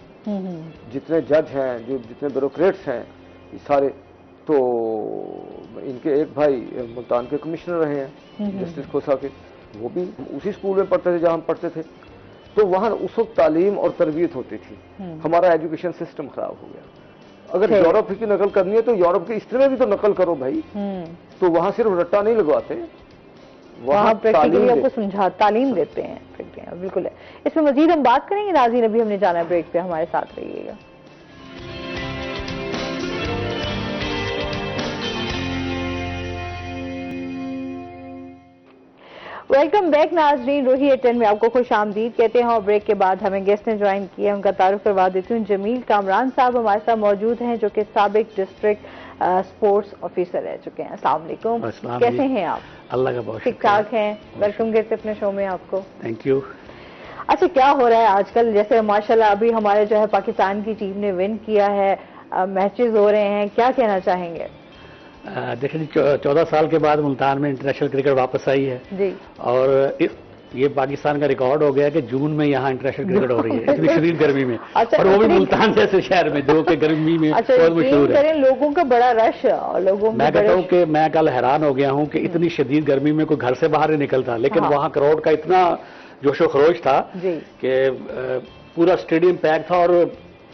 جتنے جج ہیں جو جتنے بیوروکریٹس ہیں یہ سارے تو ان کے ایک بھائی ملتان کے کمشنر رہے ہیں جسٹس کھوسا کے وہ بھی اسی اسکول میں پڑھتے تھے جہاں ہم پڑھتے تھے. تو وہاں اس وقت تعلیم اور تربیت ہوتی تھی. ہمارا ایجوکیشن سسٹم خراب ہو گیا. اگر یورپ کی نقل کرنی ہے تو یورپ کی ہسٹری میں بھی تو نقل کرو بھائی. تو وہاں صرف رٹا نہیں لگواتے وہاں پریکٹیکلی آپ کو تعلیم دیتے ہیں. بالکل ہے. اس میں مزید ہم بات کریں گے. ناظرین ابھی ہم نے جانا ہے بریک پہ ہمارے ساتھ رہیے گا. ویلکم بیک ناظرین. روہی 10 میں آپ کو خوش آمدید کہتے ہیں اور بریک کے بعد ہمیں گیسٹ نے جوائن کیا ان کا تعارف کروا دیتی ہوں. جمیل کامران صاحب ہمارے ساتھ موجود ہیں جو کہ سابق ڈسٹرکٹ اسپورٹس آفیسر رہ چکے ہیں. السلام علیکم. کیسے ہیں آپ؟ اللہ کا بہت ٹھیک ٹھاک ہیں. ویلکم کہتے اپنے شو میں آپ کو. Thank you. اچھا کیا ہو رہا ہے آج کل؟ جیسے ماشاءاللہ ابھی ہمارے جو ہے پاکستان کی ٹیم نے ون کیا ہے میچز ہو رہے ہیں کیا کہنا چاہیں گے؟ دیکھیں 14 سال کے بعد ملتان میں انٹرنیشنل کرکٹ واپس آئی ہے جی اور یہ پاکستان کا ریکارڈ ہو گیا کہ جون میں یہاں انٹرنیشنل کرکٹ ہو رہی ہے اتنی شدید گرمی میں اور وہ بھی ملتان جیسے شہر میں جو کہ گرمی میں بہت مشہور ہے. لوگوں کا بڑا رش اور لوگوں میں کہتا ہوں کہ میں کل حیران ہو گیا ہوں کہ اتنی شدید گرمی میں کوئی گھر سے باہر نہیں نکلتا لیکن وہاں کراؤڈ کا اتنا جوش و خروش تھا کہ پورا اسٹیڈیم پیک تھا اور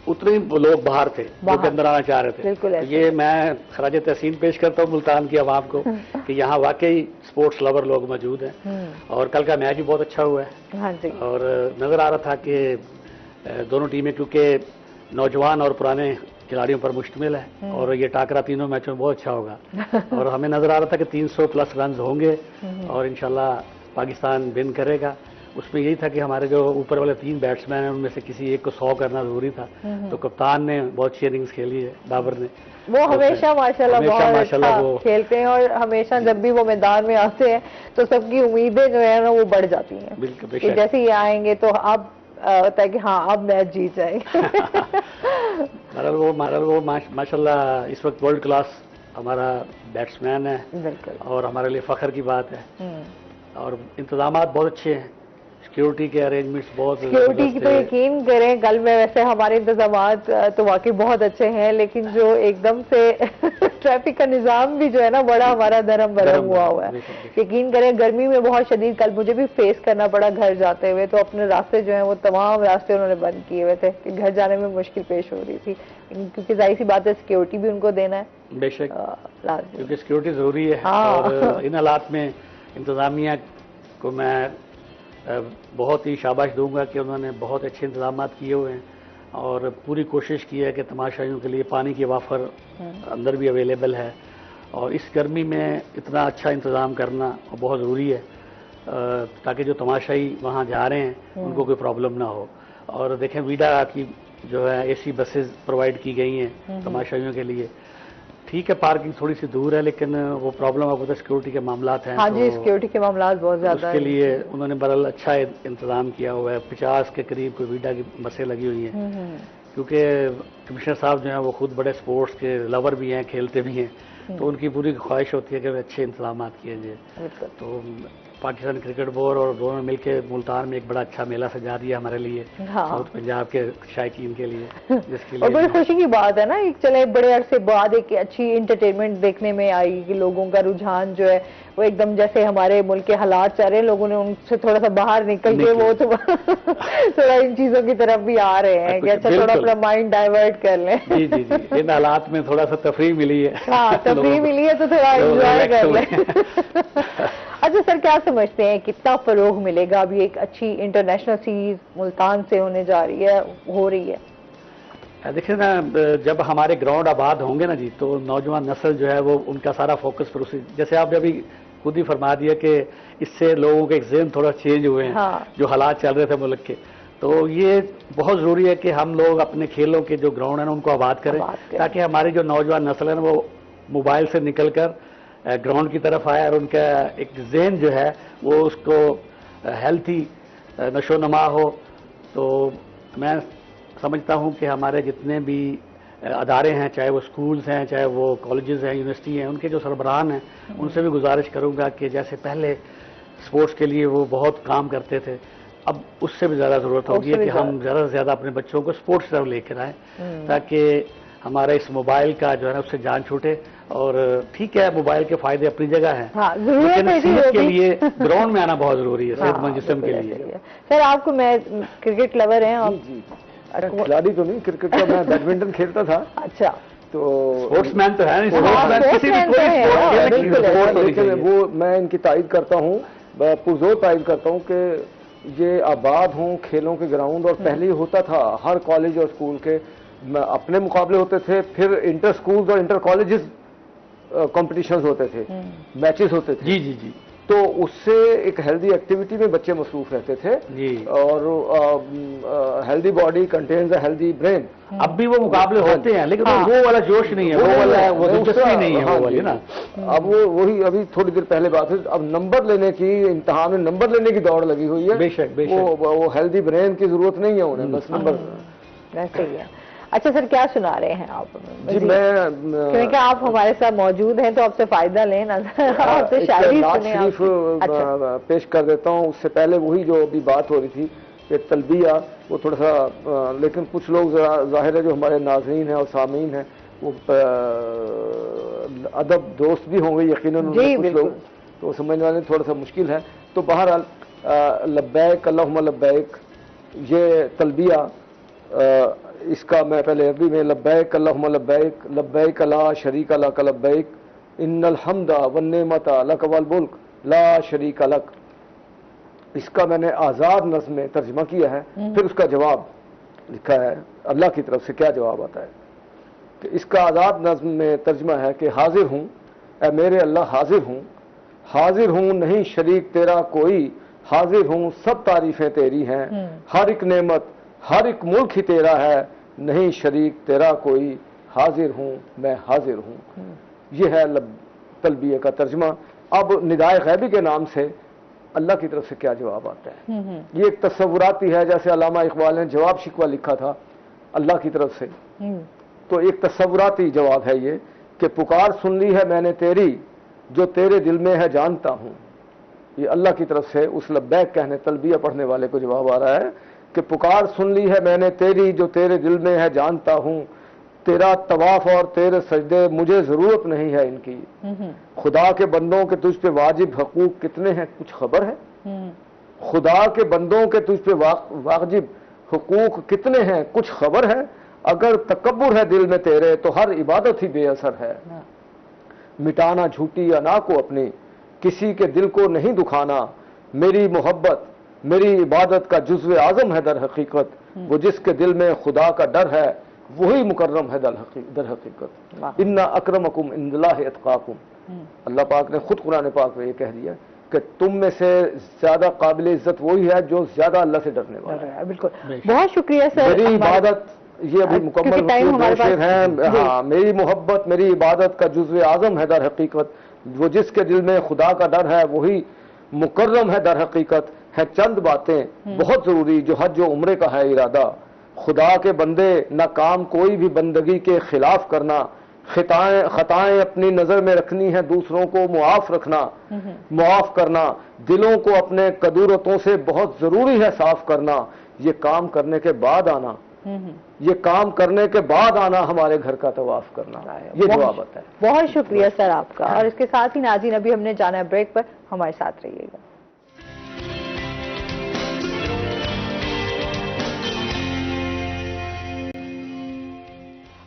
اتنے لوگ باہر تھے جو کہ اندر آنا چاہ رہے تھے. یہ میں خراج تحسین پیش کرتا ہوں ملتان کی عوام کو کہ یہاں واقعی اسپورٹس لور لوگ موجود ہیں اور کل کا میچ بھی بہت اچھا ہوا ہے اور نظر آ رہا تھا کہ دونوں ٹیمیں کیونکہ نوجوان اور پرانے کھلاڑیوں پر مشتمل ہے اور یہ ٹاکرا تینوں میچوں میں بہت اچھا ہوگا اور ہمیں نظر آ رہا تھا کہ 300+ رنز ہوں گے اور انشاءاللہ پاکستان ون کرے گا. اس میں یہی تھا کہ ہمارے جو اوپر والے 3 بیٹسمین ہیں ان میں سے کسی ایک کو 100 کرنا ضروری تھا تو کپتان نے بہت شیئرنگز کھیلی ہے بابر نے. وہ ہمیشہ ماشاءاللہ بہت اچھا کھیلتے ہیں اور ہمیشہ جب بھی وہ میدان میں آتے ہیں تو سب کی امیدیں جو ہے نا وہ بڑھ جاتی ہیں. بالکل جیسے ہی آئیں گے تو اب ہوتا ہے کہ ہاں اب میچ جیت جائیں گے. وہ ماشاءاللہ اس وقت ورلڈ کلاس ہمارا بیٹسمین ہے اور ہمارے لیے فخر کی بات ہے اور انتظامات بہت اچھے ہیں. سیکیورٹی کے ارینجمنٹس بہت سیکیورٹی کی تو یقین کریں کل میں ویسے ہمارے انتظامات تو واقعی بہت اچھے ہیں لیکن جو ایک دم سے ٹریفک کا نظام بھی جو ہے نا بڑا ہمارا نرم برم ہوا ہے. یقین کریں گرمی میں بہت شدید کل مجھے بھی فیس کرنا پڑا گھر جاتے ہوئے, تو اپنے راستے جو ہیں وہ تمام راستے انہوں نے بند کیے ہوئے تھے کہ گھر جانے میں مشکل پیش ہو رہی تھی, کیونکہ ظاہر سی بات ہے سیکیورٹی بھی ان کو دینا ہے. بے شک, کیونکہ سیکیورٹی ضروری ہے. اور ان حالات میں انتظامیہ کو میں بہت ہی شاباش دوں گا کہ انہوں نے بہت اچھے انتظامات کیے ہوئے ہیں اور پوری کوشش کی ہے کہ تماشائیوں کے لیے پانی کی وافر اندر بھی اویلیبل ہے. اور اس گرمی میں اتنا اچھا انتظام کرنا بہت ضروری ہے تاکہ جو تماشائی وہاں جا رہے ہیں ان کو کوئی پرابلم نہ ہو. اور دیکھیں ویڈا کی جو ہے اے سی بسز پرووائڈ کی گئی ہیں تماشائیوں کے لیے. ٹھیک ہے پارکنگ تھوڑی سی دور ہے لیکن وہ پرابلم آپ کو سیکیورٹی کے معاملات ہیں. ہاں جی, سیکیورٹی کے معاملات بہت زیادہ اس کے لیے انہوں نے برحال اچھا انتظام کیا ہوا ہے. 50 کے قریب کوئی ویڈا کی بسیں لگی ہوئی ہیں, کیونکہ کمشنر صاحب جو ہیں وہ خود بڑے سپورٹس کے لور بھی ہیں, کھیلتے بھی ہیں, تو ان کی پوری خواہش ہوتی ہے کہ اچھے انتظامات کیے جائیں. تو پاکستان کرکٹ بورڈ اور دونوں مل کے ملتان میں ایک بڑا اچھا میلہ سجا دیا ہمارے لیے, ساؤتھ پنجاب کے شائقین کے لیے, جس کے لیے اور بڑی خوشی کی بات ہے نا. چلے بڑے عرصے بعد ایک اچھی انٹرٹینمنٹ دیکھنے میں آئی کہ لوگوں کا رجحان جو ہے وہ ایک دم جیسے ہمارے ملک کے حالات چل رہے ہیں, لوگوں نے ان سے تھوڑا سا باہر نکل کے وہ تھوڑا ان چیزوں کی طرف بھی آ رہے ہیں کہ اچھا تھوڑا اپنا مائنڈ ڈائیورٹ کر لیں. جی جی جی, ان حالات میں تھوڑا سا تفریح ملی ہے. ہاں تفریح ملی ہے تو تھوڑا انجوائے کر لیں. اچھا سر, کیا سمجھتے ہیں کتنا فروغ ملے گا؟ ابھی ایک اچھی انٹرنیشنل سیریز ملتان سے ہونے جا رہی ہے, ہو رہی ہے. دیکھیں نا, جب ہمارے گراؤنڈ آباد ہوں گے نا جی, تو نوجوان نسل جو ہے وہ ان کا سارا فوکس پر اسی, جیسے آپ نے ابھی خود ہی فرما دیا کہ اس سے لوگوں کے ایک ذہن تھوڑا چینج ہوئے ہیں, جو حالات چل رہے تھے ملک کے. تو یہ بہت ضروری ہے کہ ہم لوگ اپنے کھیلوں کے جو گراؤنڈ ہیں ان کو آباد کریں, تاکہ ہماری جو نوجوان نسل ہے وہ موبائل سے نکل کر گراؤنڈ کی طرف آئے اور ان کا ایک ذہن جو ہے وہ اس کو ہیلتھی نشو نما ہو. تو میں سمجھتا ہوں کہ ہمارے جتنے بھی ادارے ہیں, چاہے وہ سکولز ہیں, چاہے وہ کالجز ہیں, یونیورسٹی ہیں, ان کے جو سربراہان ہیں ان سے بھی گزارش کروں گا کہ جیسے پہلے سپورٹس کے لیے وہ بہت کام کرتے تھے, اب اس سے بھی زیادہ ضرورت ہوگی کہ ہم زیادہ سے زیادہ اپنے بچوں کو سپورٹس طرف لے کر آئیں, تاکہ ہمارا اس موبائل کا جو ہے نا اس سے جان چھوٹے. اور ٹھیک ہے موبائل کے فائدے اپنی جگہ ہیں, لیکن صحت کے لیے گراؤنڈ میں آنا بہت ضروری ہے, صحت مند جسم کے لیے. سر آپ کو, میں کرکٹ لور ہیں آپ؟ جی, کھلاڑی تو نہیں کرکٹ کا, میں بیڈمنٹن کھیلتا تھا. اچھا, تو اسپورٹس مین تو ہے, لیکن وہ میں ان کی تائید کرتا ہوں, پرزور تائید کرتا ہوں کہ یہ آباد ہوں کھیلوں کے گراؤنڈ. اور پہلے ہوتا تھا ہر کالج اور اسکول کے اپنے مقابلے ہوتے تھے, پھر انٹر سکولز اور انٹر کالجز کمپٹیشنز ہوتے تھے, میچز ہوتے تھے. جی جی جی, تو اس سے ایک ہیلدی ایکٹیویٹی میں بچے مصروف رہتے تھے جی, اور healthy body contains a healthy brain. اب بھی وہ مقابلے ہوتے ہیں لیکن وہ والا جوش نہیں ہے, وہ دلچسپی نہیں ہے وہ والی نا. اب وہی ابھی تھوڑی دیر پہلے بات ہے, اب نمبر لینے کی, امتحان میں نمبر لینے کی دوڑ لگی ہوئی ہے. بے شک بے شک, وہ ہیلدی برین کی ضرورت نہیں ہے انہیں, بس نمبر. صحیح ہے. اچھا سر, کیا سنا رہے ہیں آپ؟ جی میں, کیونکہ آپ ہمارے ساتھ موجود ہیں تو آپ سے فائدہ لیں, آپ سے شاعری شریف پیش کر دیتا ہوں. اس سے پہلے وہی جو ابھی بات ہو رہی تھی کہ تلبیہ, وہ تھوڑا سا, لیکن کچھ لوگ ظاہر ہے جو ہمارے ناظرین ہیں اور سامعین ہیں وہ ادب دوست بھی ہوں گے یقیناً, کچھ لوگ تو سمجھنے والے تھوڑا سا مشکل ہے. تو بہرحال لبیک اللہم لبیک, یہ تلبیہ, اس کا میں پہلے عربی میں لبیک اللہم لبیک, لبیک لا شریک لک لبیک, ان الحمد والنعمت لک والملک لا شریک لک. اس کا میں نے آزاد نظم میں ترجمہ کیا ہے, پھر اس کا جواب لکھا ہے اللہ کی طرف سے کیا جواب آتا ہے. کہ اس کا آزاد نظم میں ترجمہ ہے کہ حاضر ہوں اے میرے اللہ, حاضر ہوں, حاضر ہوں نہیں شریک تیرا کوئی, حاضر ہوں سب تعریفیں تیری ہیں, ہر ایک نعمت ہر ایک ملک ہی تیرا ہے, نہیں شریک تیرا کوئی, حاضر ہوں میں حاضر ہوں. یہ ہے تلبیہ کا ترجمہ. اب ندائے غیبی کے نام سے اللہ کی طرف سے کیا جواب آتا ہے, یہ ایک تصوراتی ہے, جیسے علامہ اقبال نے جواب شکوہ لکھا تھا اللہ کی طرف سے, تو ایک تصوراتی جواب ہے یہ کہ پکار سن لی ہے میں نے تیری, جو تیرے دل میں ہے جانتا ہوں. یہ اللہ کی طرف سے اس لبیک کہنے تلبیہ پڑھنے والے کو جواب آ رہا ہے کہ پکار سن لی ہے میں نے تیری, جو تیرے دل میں ہے جانتا ہوں, تیرا طواف اور تیرے سجدے مجھے ضرورت نہیں ہے ان کی. خدا کے بندوں کے تجھ پہ واجب حقوق کتنے ہیں کچھ خبر ہے؟ خدا کے بندوں کے تجھ پہ واجب حقوق کتنے ہیں کچھ خبر ہے؟ اگر تکبر ہے دل میں تیرے تو ہر عبادت ہی بے اثر ہے. مٹانا جھوٹی انا کو اپنی کسی کے دل کو نہیں دکھانا. میری محبت میری عبادت کا جزو اعظم ہے در حقیقت. وہ جس کے دل میں خدا کا ڈر ہے وہی مکرم ہے در حقیقت. ان اکرمکم عند اللہ اتقاکم. اللہ پاک نے خود قرآن پاک میں یہ کہہ دیا کہ تم میں سے زیادہ قابل عزت وہی ہے جو زیادہ اللہ سے ڈرنے والا ہے. بالکل, بہت شکریہ سر. میری عبادت یہ ابھی مکمل ہیں. ہاں, میری محبت میری عبادت کا جزو اعظم ہے در حقیقت. وہ جس کے دل میں خدا کا ڈر ہے وہی مکرم ہے در حقیقت. ہے چند باتیں بہت ضروری جو حج و عمرے کا ہے ارادہ. خدا کے بندے نہ کام کوئی بھی بندگی کے خلاف کرنا. خطائیں اپنی نظر میں رکھنی ہے دوسروں کو معاف کرنا. دلوں کو اپنے قدورتوں سے بہت ضروری ہے صاف کرنا. یہ کام کرنے کے بعد آنا ہمارے گھر کا طواف کرنا. یہ جوابت ہے. بہت شکریہ سر آپ کا. اور اس کے ساتھ ہی ناظرین ابھی ہم نے جانا ہے بریک پر, ہمارے ساتھ رہیے گا.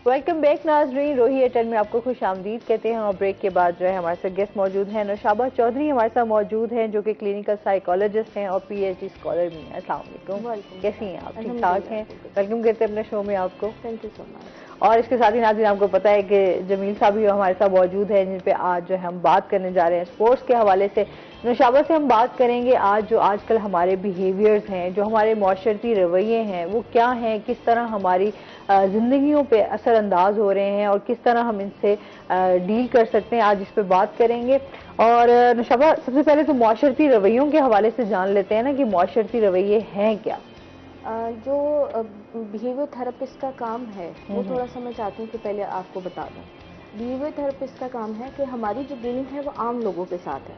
ویلکم بیک ناظرین, روہی ایئرٹیل میں آپ کو خوش آمدید کہتے ہیں. اور بریک کے بعد جو ہے ہمارے ساتھ گیسٹ موجود ہیں. نوشابہ چودھری ہمارے ساتھ موجود ہیں جو کہ کلینکل سائیکالوجسٹ ہیں اور پی ایچ ڈی اسکالر بھی ہیں. السلام علیکم, کیسی ہیں آپ؟ ٹھیک ٹھاک ہیں. ویلکم کرتے ہیں اپنے شو میں آپ کو. تھینک یو سو مچ. اور اس کے ساتھ ہی ناظرین آپ کو پتا ہے کہ جمیل صاحب بھی ہمارے ساتھ موجود ہیں جن پہ آج جو ہے ہم بات کرنے جا رہے ہیں اسپورٹس کے حوالے سے. نوشابہ سے ہم بات کریں گے آج کل ہمارے بیہیویئرز ہیں, جو ہمارے معاشرتی رویے ہیں وہ کیا ہیں, کس طرح ہماری زندگیوں پہ اثر انداز ہو رہے ہیں اور کس طرح ہم ان سے ڈیل کر سکتے ہیں. آج اس پہ بات کریں گے. اور نوشابہ سب سے پہلے تو معاشرتی رویوں کے حوالے سے جان لیتے ہیں نا کہ معاشرتی رویے ہیں کیا. جو بیہیویئر تھراپسٹ کا کام ہے وہ تھوڑا سا میں چاہتی ہوں کہ پہلے آپ کو بتا دوں. بیہیویئر تھراپسٹ کا کام ہے کہ ہماری جو ڈیلنگ ہے وہ عام لوگوں کے ساتھ ہے.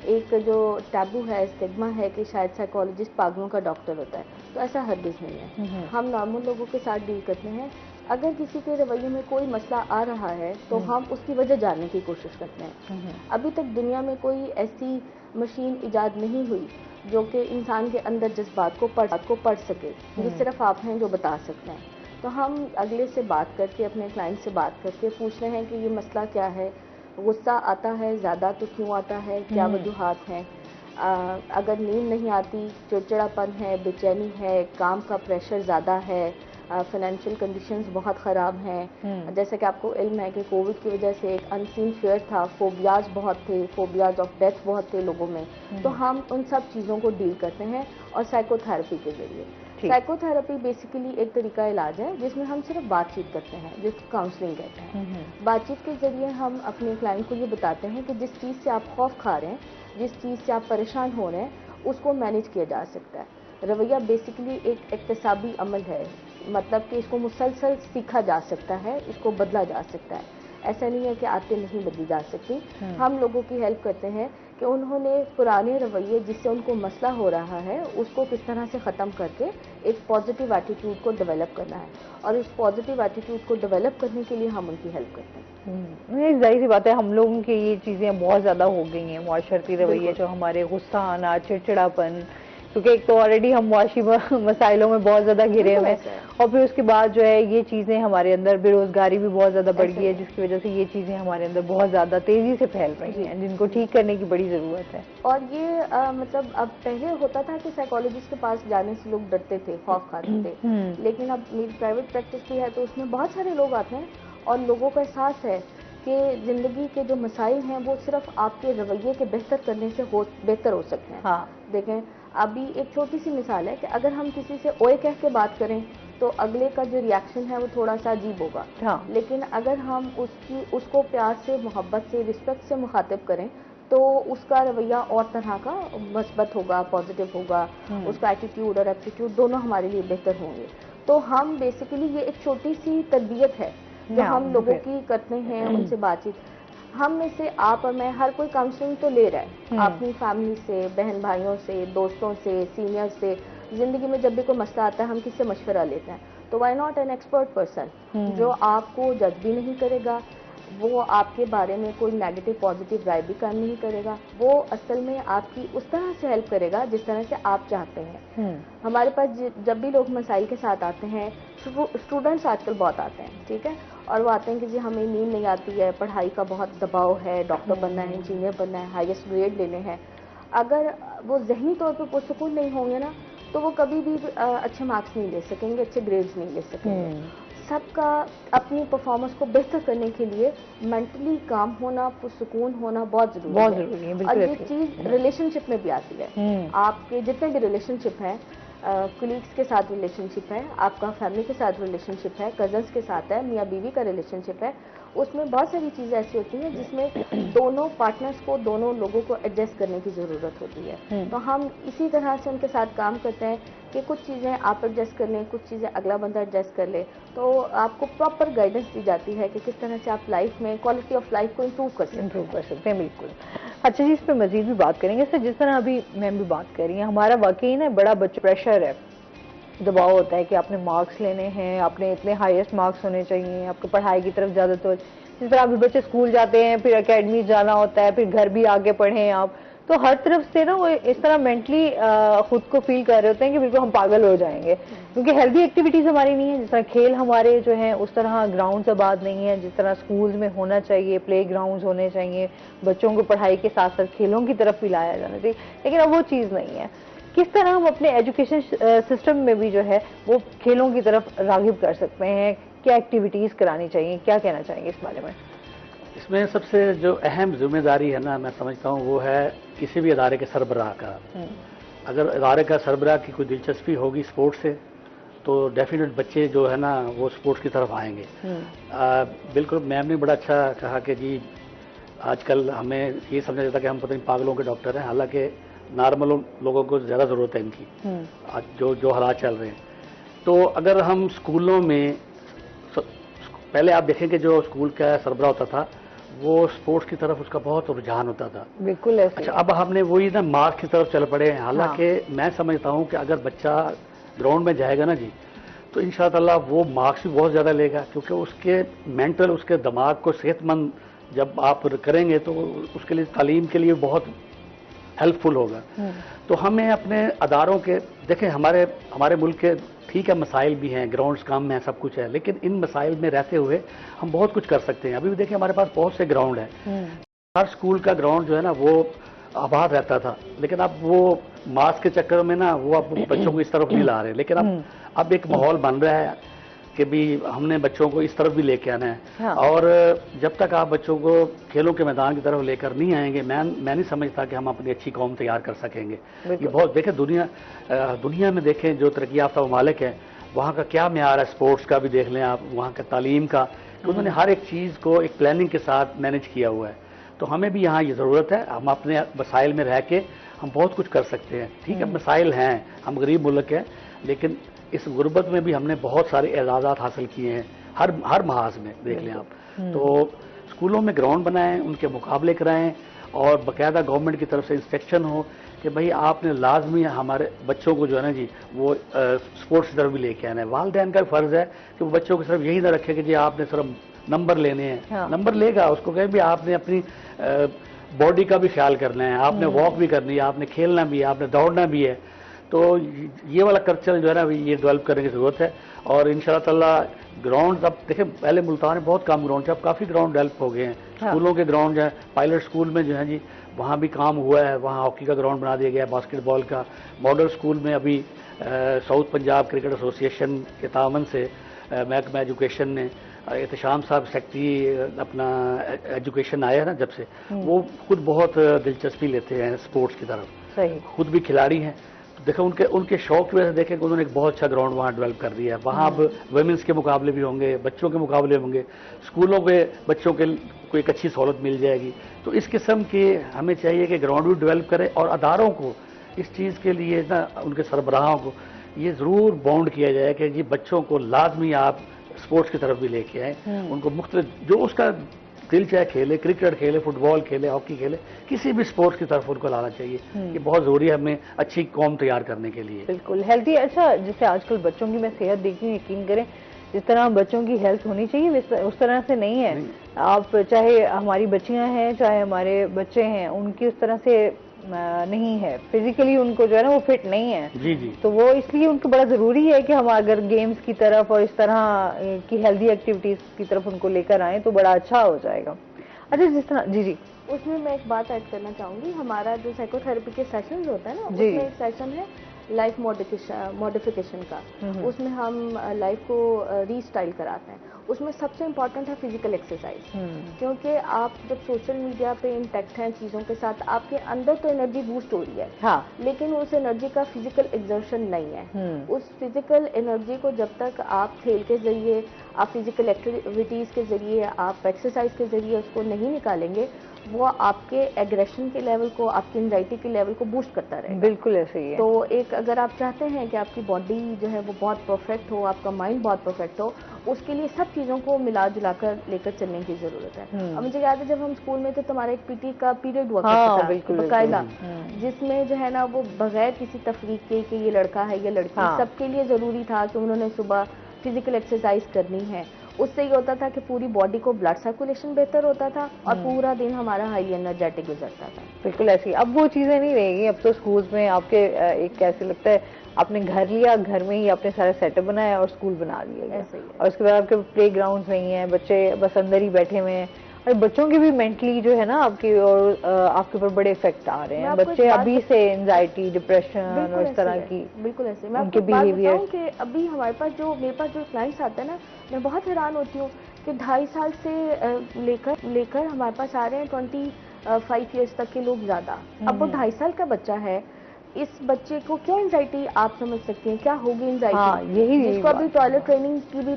ایک جو ٹیبو ہے, اسٹگما ہے کہ شاید سائیکالوجسٹ پاگلوں کا ڈاکٹر ہوتا ہے, تو ایسا ہرگز نہیں ہے. ہم نارمل لوگوں کے ساتھ ڈیل کرتے ہیں. اگر کسی کے رویے میں کوئی مسئلہ آ رہا ہے تو ہم اس کی وجہ جاننے کی کوشش کرتے ہیں. ابھی تک دنیا میں کوئی ایسی مشین ایجاد نہیں ہوئی جو کہ انسان کے اندر جذبات کو پڑھ سکے. یہ صرف آپ ہیں جو بتا سکتے ہیں. تو ہم اگلے سے بات کر کے, اپنے کلائنٹ سے بات کر کے پوچھ رہے ہیں کہ یہ مسئلہ کیا ہے, غصہ آتا ہے زیادہ تو کیوں آتا ہے, کیا وجوہات ہیں, اگر نیند نہیں آتی, چڑچڑا پن ہے, بے چینی ہے, کام کا پریشر زیادہ ہے, فائنینشیل کنڈیشنز بہت خراب ہیں. جیسا کہ آپ کو علم ہے کہ کووڈ کی وجہ سے ایک انسین فیئر تھا, فوبیاز بہت تھے, فوبیاز آف ڈیتھ بہت تھے لوگوں میں. تو ہم ان سب چیزوں کو ڈیل کرتے ہیں اور سائیکو تھراپی کے ذریعے. سائیکو تھراپی بیسیکلی ایک طریقہ علاج ہے جس میں ہم صرف بات چیت کرتے ہیں, جس کو کاؤنسلنگ کہتے ہیں. بات چیت کے ذریعے ہم اپنے کلائنٹ کو یہ بتاتے ہیں کہ جس چیز سے آپ خوف کھا رہے ہیں, جس چیز سے آپ پریشان ہو رہے ہیں, اس کو مینیج کیا جا سکتا ہے. رویہ بیسیکلی ایک اکتسابی عمل ہے, مطلب کہ اس کو مسلسل سیکھا جا سکتا ہے, اس کو بدلا جا سکتا ہے. ایسا نہیں ہے کہ آتے نہیں بدلی جا سکتی. ہم لوگوں کی ہیلپ کرتے ہیں کہ انہوں نے پرانے رویے جس سے ان کو مسئلہ ہو رہا ہے اس کو کس طرح سے ختم کر کے ایک پازیٹیو ایٹیٹیوڈ کو ڈیولپ کرنا ہے, اور اس پازیٹیو ایٹیٹیوڈ کو ڈیولپ کرنے کے لیے ہم ان کی ہیلپ کرتے ہیں. ظاہر سی بات ہے ہم لوگوں کی یہ چیزیں بہت زیادہ ہو گئی ہیں, معاشرتی رویے جو ہمارے غصہ آنا, چڑچڑاپن, کیونکہ ایک تو آلریڈی ہم معاشی مسائلوں میں بہت زیادہ گھرے ہوئے ہیں, اور پھر اس کے بعد جو ہے یہ چیزیں ہمارے اندر, بے روزگاری بھی بہت زیادہ بڑھ گئی ہے جس کی وجہ سے یہ چیزیں ہمارے اندر بہت زیادہ تیزی سے پھیل رہی ہیں جن کو ٹھیک کرنے کی بڑی ضرورت ہے. اور یہ مطلب اب پہلے ہوتا تھا کہ سائیکالوجسٹ کے پاس جانے سے لوگ ڈرتے تھے, خوف کھاتے تھے, لیکن اب میری پرائیویٹ پریکٹس بھی ہے تو اس میں بہت سارے لوگ آتے ہیں اور لوگوں کا احساس ہے کہ زندگی کے جو مسائل ہیں وہ صرف آپ کے رویے کے بہتر کرنے سے بہتر ہو سکتے ہیں. دیکھیں ابھی ایک چھوٹی سی مثال ہے کہ اگر ہم کسی سے اوئے کہہ کے بات کریں تو اگلے کا جو ریاکشن ہے وہ تھوڑا سا عجیب ہوگا, لیکن اگر ہم اس کو پیار سے, محبت سے, رسپیکٹ سے مخاطب کریں تو اس کا رویہ اور طرح کا مثبت ہوگا, پازیٹیو ہوگا, اس کا ایٹیٹیوڈ اور ایپٹیٹیوڈ دونوں ہمارے لیے بہتر ہوں گے. تو ہم بیسیکلی یہ ایک چھوٹی سی تربیت ہے جو ہم لوگوں کی کرتے ہیں, ان سے بات چیت. ہم میں سے آپ اور میں ہر کوئی کاؤنسلنگ تو لے رہا ہے اپنی فیملی سے, بہن بھائیوں سے, دوستوں سے, سینئر سے, زندگی میں جب بھی کوئی مسئلہ آتا ہے ہم کس سے مشورہ لیتے ہیں, تو why not an expert person جو آپ کو جج بھی نہیں کرے گا, وہ آپ کے بارے میں کوئی نیگیٹو پازیٹیو رائے بھی قائم نہیں کرے گا, وہ اصل میں آپ کی اس طرح سے ہیلپ کرے گا جس طرح سے آپ چاہتے ہیں. ہمارے پاس جب بھی لوگ مسائل کے ساتھ آتے ہیں, اسٹوڈنٹس آج کل بہت آتے ہیں, ٹھیک ہے, اور وہ آتے ہیں کہ جی ہمیں نیند نہیں آتی ہے, پڑھائی کا بہت دباؤ ہے, ڈاکٹر بننا ہے, انجینئر بننا ہے, ہائیسٹ گریڈ لینے ہیں. اگر وہ ذہنی طور پہ پرسکون نہیں ہوں گے نا تو وہ کبھی بھی اچھے مارکس نہیں لے سکیں گے, اچھے گریڈز نہیں لے سکیں گے. سب کا اپنی پرفارمنس کو بہتر کرنے کے لیے مینٹلی کام ہونا, پرسکون ہونا بہت ضروری ہے. اور یہ چیز ریلیشن شپ میں بھی آتی ہے. آپ کے جتنے بھی ریلیشن شپ ہیں, کولیگس کے ساتھ ریلیشن شپ ہے, آپ کا فیملی کے ساتھ ریلیشن شپ ہے, کزنس کے ساتھ ہے, میاں بیوی کا ریلیشن شپ ہے, اس میں بہت ساری چیزیں ایسی ہوتی ہیں جس میں دونوں پارٹنرز کو, دونوں لوگوں کو ایڈجسٹ کرنے کی ضرورت ہوتی ہے. تو ہم اسی طرح سے ان کے ساتھ کام کرتے ہیں کہ کچھ چیزیں آپ ایڈجسٹ کر لیں, کچھ چیزیں اگلا بندہ ایڈجسٹ کر لے, تو آپ کو پراپر گائیڈنس دی جاتی ہے کہ کس طرح سے آپ لائف میں کوالٹی آف لائف کو امپروو کر سکتے ہیں. بالکل. اچھا جی, اس پہ مزید بھی بات کریں گے. سر جس طرح ابھی میم بھی بات کر رہی ہیں, ہمارا واقعی نا بڑا پریشر ہے, دباؤ ہوتا ہے کہ آپ نے مارکس لینے ہیں, آپ نے اتنے ہائیسٹ مارکس ہونے چاہیے, آپ کو پڑھائی کی طرف زیادہ توجہ. جس طرح ابھی بچے اسکول جاتے ہیں, پھر اکیڈمی جانا ہوتا ہے, پھر گھر بھی آگے پڑھیں آپ, تو ہر طرف سے نا وہ اس طرح مینٹلی خود کو فیل کر رہے ہوتے ہیں کہ بالکل ہم پاگل ہو جائیں گے, کیونکہ ہیلدی ایکٹیویٹیز ہماری نہیں ہیں. جس طرح کھیل ہمارے جو ہیں اس طرح گراؤنڈز آباد نہیں ہیں, جس طرح اسکولز میں ہونا چاہیے, پلے گراؤنڈز ہونے چاہیے, بچوں کو پڑھائی کے ساتھ ساتھ کھیلوں کی طرف بھی لایا جانا چاہیے, لیکن اب وہ چیز نہیں ہے. کس طرح ہم اپنے ایجوکیشن سسٹم میں بھی جو ہے وہ کھیلوں کی طرف راغب کر سکتے ہیں, کیا ایکٹیویٹیز کرانی چاہیے, کیا کہنا چاہیں گے اس بارے میں؟ اس میں سب سے جو اہم ذمہ داری ہے نا, میں سمجھتا ہوں وہ ہے کسی بھی ادارے کے سربراہ کا. اگر ادارے کا سربراہ کی کوئی دلچسپی ہوگی اسپورٹس سے تو ڈیفینیٹ بچے جو ہے نا وہ اسپورٹس کی طرف آئیں گے. بالکل میم نے بڑا اچھا کہا کہ جی آج کل ہمیں یہ سمجھا جاتا ہے کہ ہم پتہ نہیں پاگلوں کے ڈاکٹر ہیں, حالانکہ نارمل لوگوں کو زیادہ ضرورت ہے ان کی, جو حالات چل رہے ہیں. تو اگر ہم اسکولوں میں, پہلے آپ دیکھیں کہ جو اسکول کا سربراہ ہوتا تھا وہ اسپورٹس کی طرف اس کا بہت رجحان ہوتا تھا. بالکل. اچھا, اب ہم نے وہی نا مارکس کی طرف چل پڑے ہیں. حالانکہ میں سمجھتا ہوں کہ اگر بچہ گراؤنڈ میں جائے گا نا جی تو ان شاء اللہ وہ مارکس بھی بہت زیادہ لے گا, کیونکہ اس کے مینٹل, اس کے دماغ کو صحت مند جب آپ کریں گے تو اس کے لیے تعلیم کے لیے بہت ہیلپ فل ہوگا. تو ہمیں اپنے اداروں کے, دیکھیں ہمارے ملک کے ٹھیک ہے مسائل بھی ہیں, گراؤنڈز کم ہیں, سب کچھ ہے, لیکن ان مسائل میں رہتے ہوئے ہم بہت کچھ کر سکتے ہیں. ابھی بھی دیکھیں ہمارے پاس بہت سے گراؤنڈ ہیں. ہر اسکول کا گراؤنڈ جو ہے نا وہ آباد رہتا تھا, لیکن اب وہ ماسک کے چکر میں نا وہ اب بچوں کو اس طرف نہیں لا رہے. لیکن اب ایک ماحول بن رہا ہے کہ بھی ہم نے بچوں کو اس طرف بھی لے کے آنا ہے. اور جب تک آپ بچوں کو کھیلوں کے میدان کی طرف لے کر نہیں آئیں گے, میں نہیں سمجھتا کہ ہم اپنی اچھی قوم تیار کر سکیں گے. یہ بہت دیکھیں دنیا میں دیکھیں جو ترقی یافتہ ممالک ہیں وہاں کا کیا معیار ہے, اسپورٹس کا بھی دیکھ لیں آپ, وہاں کا تعلیم کا, کہ انہوں نے ہر ایک چیز کو ایک پلاننگ کے ساتھ مینج کیا ہوا ہے. تو ہمیں بھی یہاں یہ ضرورت ہے, ہم اپنے مسائل میں رہ کے ہم بہت کچھ کر سکتے ہیں. ٹھیک ہے مسائل ہیں, ہم غریب ملک ہیں, لیکن اس غربت میں بھی ہم نے بہت سارے اعزازات حاصل کیے ہیں ہر محاذ میں دیکھ لیں آپ. تو اسکولوں میں گراؤنڈ بنائیں, ان کے مقابلے کرائیں, اور باقاعدہ گورنمنٹ کی طرف سے انسٹرکشن ہو کہ بھئی آپ نے لازمی ہمارے بچوں کو جو ہے نا جی وہ اسپورٹس کی طرف بھی لے کے آنا ہے. والدین کا فرض ہے کہ وہ بچوں کو صرف یہی نہ رکھے کہ جی آپ نے صرف نمبر لینے ہیں. نمبر لے گا, اس کو کہیں بھی آپ نے اپنی باڈی کا بھی خیال کرنا ہے, آپ نے واک بھی کرنی ہے, آپ نے کھیلنا بھی ہے, آپ نے دوڑنا بھی ہے. تو یہ والا کلچر جو ہے نا یہ ڈیولپ کرنے کی ضرورت ہے. اور ان شاء اللہ تعالیٰ گراؤنڈ, اب دیکھیں پہلے ملتان میں بہت کم گراؤنڈ تھے, اب کافی گراؤنڈ ڈیولپ ہو گئے ہیں. اسکولوں کے گراؤنڈ جو ہے, پائلٹ اسکول میں جو ہے جی وہاں بھی کام ہوا ہے, وہاں ہاکی کا گراؤنڈ بنا دیا گیا ہے, باسکٹ بال کا. ماڈل اسکول میں ابھی ساؤتھ پنجاب کرکٹ ایسوسیشن کے تعاون سے محکمہ ایجوکیشن نے, احتشام صاحب سیکٹری اپنا ایجوکیشن آیا ہے نا جب سے, وہ خود بہت دلچسپی لیتے ہیں اسپورٹس کی طرف, خود بھی کھلاڑی ہیں. دیکھیں ان کے شوق کی وجہ سے دیکھیں کہ انہوں نے ایک بہت اچھا گراؤنڈ وہاں ڈیولپ کر دیا ہے. وہاں اب ویمنس کے مقابلے بھی ہوں گے, بچوں کے مقابلے ہوں گے, اسکولوں کے بچوں کے کو ایک اچھی سہولت مل جائے گی. تو اس قسم کے ہمیں چاہیے کہ گراؤنڈ بھی ڈیولپ کرے, اور اداروں کو اس چیز کے لیے نا ان کے سربراہوں کو یہ ضرور باؤنڈ کیا جائے کہ جی بچوں کو لازمی آپ اسپورٹس کی طرف بھی لے کے آئیں. ان کو مختلف جو اس کا دل چاہے کھیلے، کرکٹ کھیلے، فٹ بال کھیلے، ہاکی کھیلے، کسی بھی اسپورٹس کی طرف ان کو لانا چاہیے. یہ بہت ضروری ہے ہمیں اچھی قوم تیار کرنے کے لیے. بالکل ہیلتھی. اچھا جیسے آج کل بچوں کی میں صحت دیکھتی ہوں، یقین کریں جس طرح بچوں کی ہیلتھ ہونی چاہیے اس طرح سے نہیں ہے. آپ چاہے ہماری بچیاں ہیں چاہے ہمارے بچے ہیں، ان کی اس طرح سے نہیں ہے، فزیکلی ان کو جو ہے نا وہ فٹ نہیں ہے. جی جی. تو وہ اس لیے ان کو بڑا ضروری ہے کہ ہم اگر گیمز کی طرف اور اس طرح کی ہیلتھی ایکٹیویٹیز کی طرف ان کو لے کر آئیں تو بڑا اچھا ہو جائے گا. اچھا جس طرح جی اس میں ایک بات ایڈ کرنا چاہوں گی. ہمارا جو سائیکو تھراپی کے سیشنز ہوتا ہے نا، اس جی میں ایک سیشن ہے لائف موڈیفیکیشن کا. اس میں ہم لائف کو ری اسٹائل کراتے ہیں. اس میں سب سے امپورٹنٹ ہے فزیکل ایکسرسائز، کیونکہ آپ جب سوشل میڈیا پہ انٹیکٹ ہیں چیزوں کے ساتھ، آپ کے اندر تو انرجی بوسٹ ہو رہی ہے، لیکن اس انرجی کا فزیکل ایکزرشن نہیں ہے. اس فزیکل انرجی کو جب تک آپ کھیل کے ذریعے، آپ فزیکل ایکٹیویٹیز کے ذریعے، آپ ایکسرسائز کے ذریعے اس کو نہیں نکالیں گے، وہ آپ کے ایگریشن کے لیول کو، آپ کی انزائٹی کے لیول کو بوسٹ کرتا رہے گا. بالکل ایسے ہی ہے. تو ایک اگر آپ چاہتے ہیں کہ آپ کی باڈی جو ہے وہ بہت پرفیکٹ ہو، آپ کا مائنڈ بہت پرفیکٹ ہو، اس کے لیے سب چیزوں کو ملا جلا کر لے کر چلنے کی ضرورت ہے. اب مجھے یاد ہے جب ہم اسکول میں تھے تو ہمارا ایک پی ٹی کا پیریڈ ہوا کرتا تھا باقاعدہ، جس میں جو ہے نا وہ بغیر کسی تفریق کے کہ یہ لڑکا ہے یا لڑکی، سب کے لیے ضروری تھا کہ انہوں نے صبح فزیکل ایکسرسائز کرنی ہے. اس سے یہ ہوتا تھا کہ پوری باڈی کو بلڈ سرکولیشن بہتر ہوتا تھا اور پورا دن ہمارا ہائیلی انرجیٹک گزرتا تھا. بالکل ایسی. اب وہ چیزیں نہیں رہے گی. اب تو اسکولز میں آپ کے ایک کیسے لگتا ہے آپ نے گھر لیا، گھر میں ہی آپ نے سارا سیٹ اپ بنایا اور اسکول بنا لیا، اور اس کے بعد آپ کے پلے گراؤنڈز نہیں ہیں، بچے بس اندر ہی بیٹھے ہوئے ہیں. اور بچوں کی بھی مینٹلی جو ہے نا آپ کی اور آپ کے اوپر بڑے افیکٹ آ رہے ہیں. بچے ابھی سے انزائٹی، ڈپریشن اور اس طرح کی بالکل ایسے. میں ان آپ کے کو بات بیہیویئر بتاؤں کہ ابھی میرے پاس جو کلائنٹس آتے ہیں نا، میں بہت حیران ہوتی ہوں کہ 2.5 سال سے لے کر ہمارے پاس آ رہے ہیں 25 ایئرس تک کے لوگ زیادہ. اب وہ 2.5 سال کا بچہ ہے، اس بچے کو کیا انزائٹی آپ سمجھ سکتی ہیں کیا ہوگی انزائٹی، جس کو ابھی ٹوائلٹ ٹریننگ کی بھی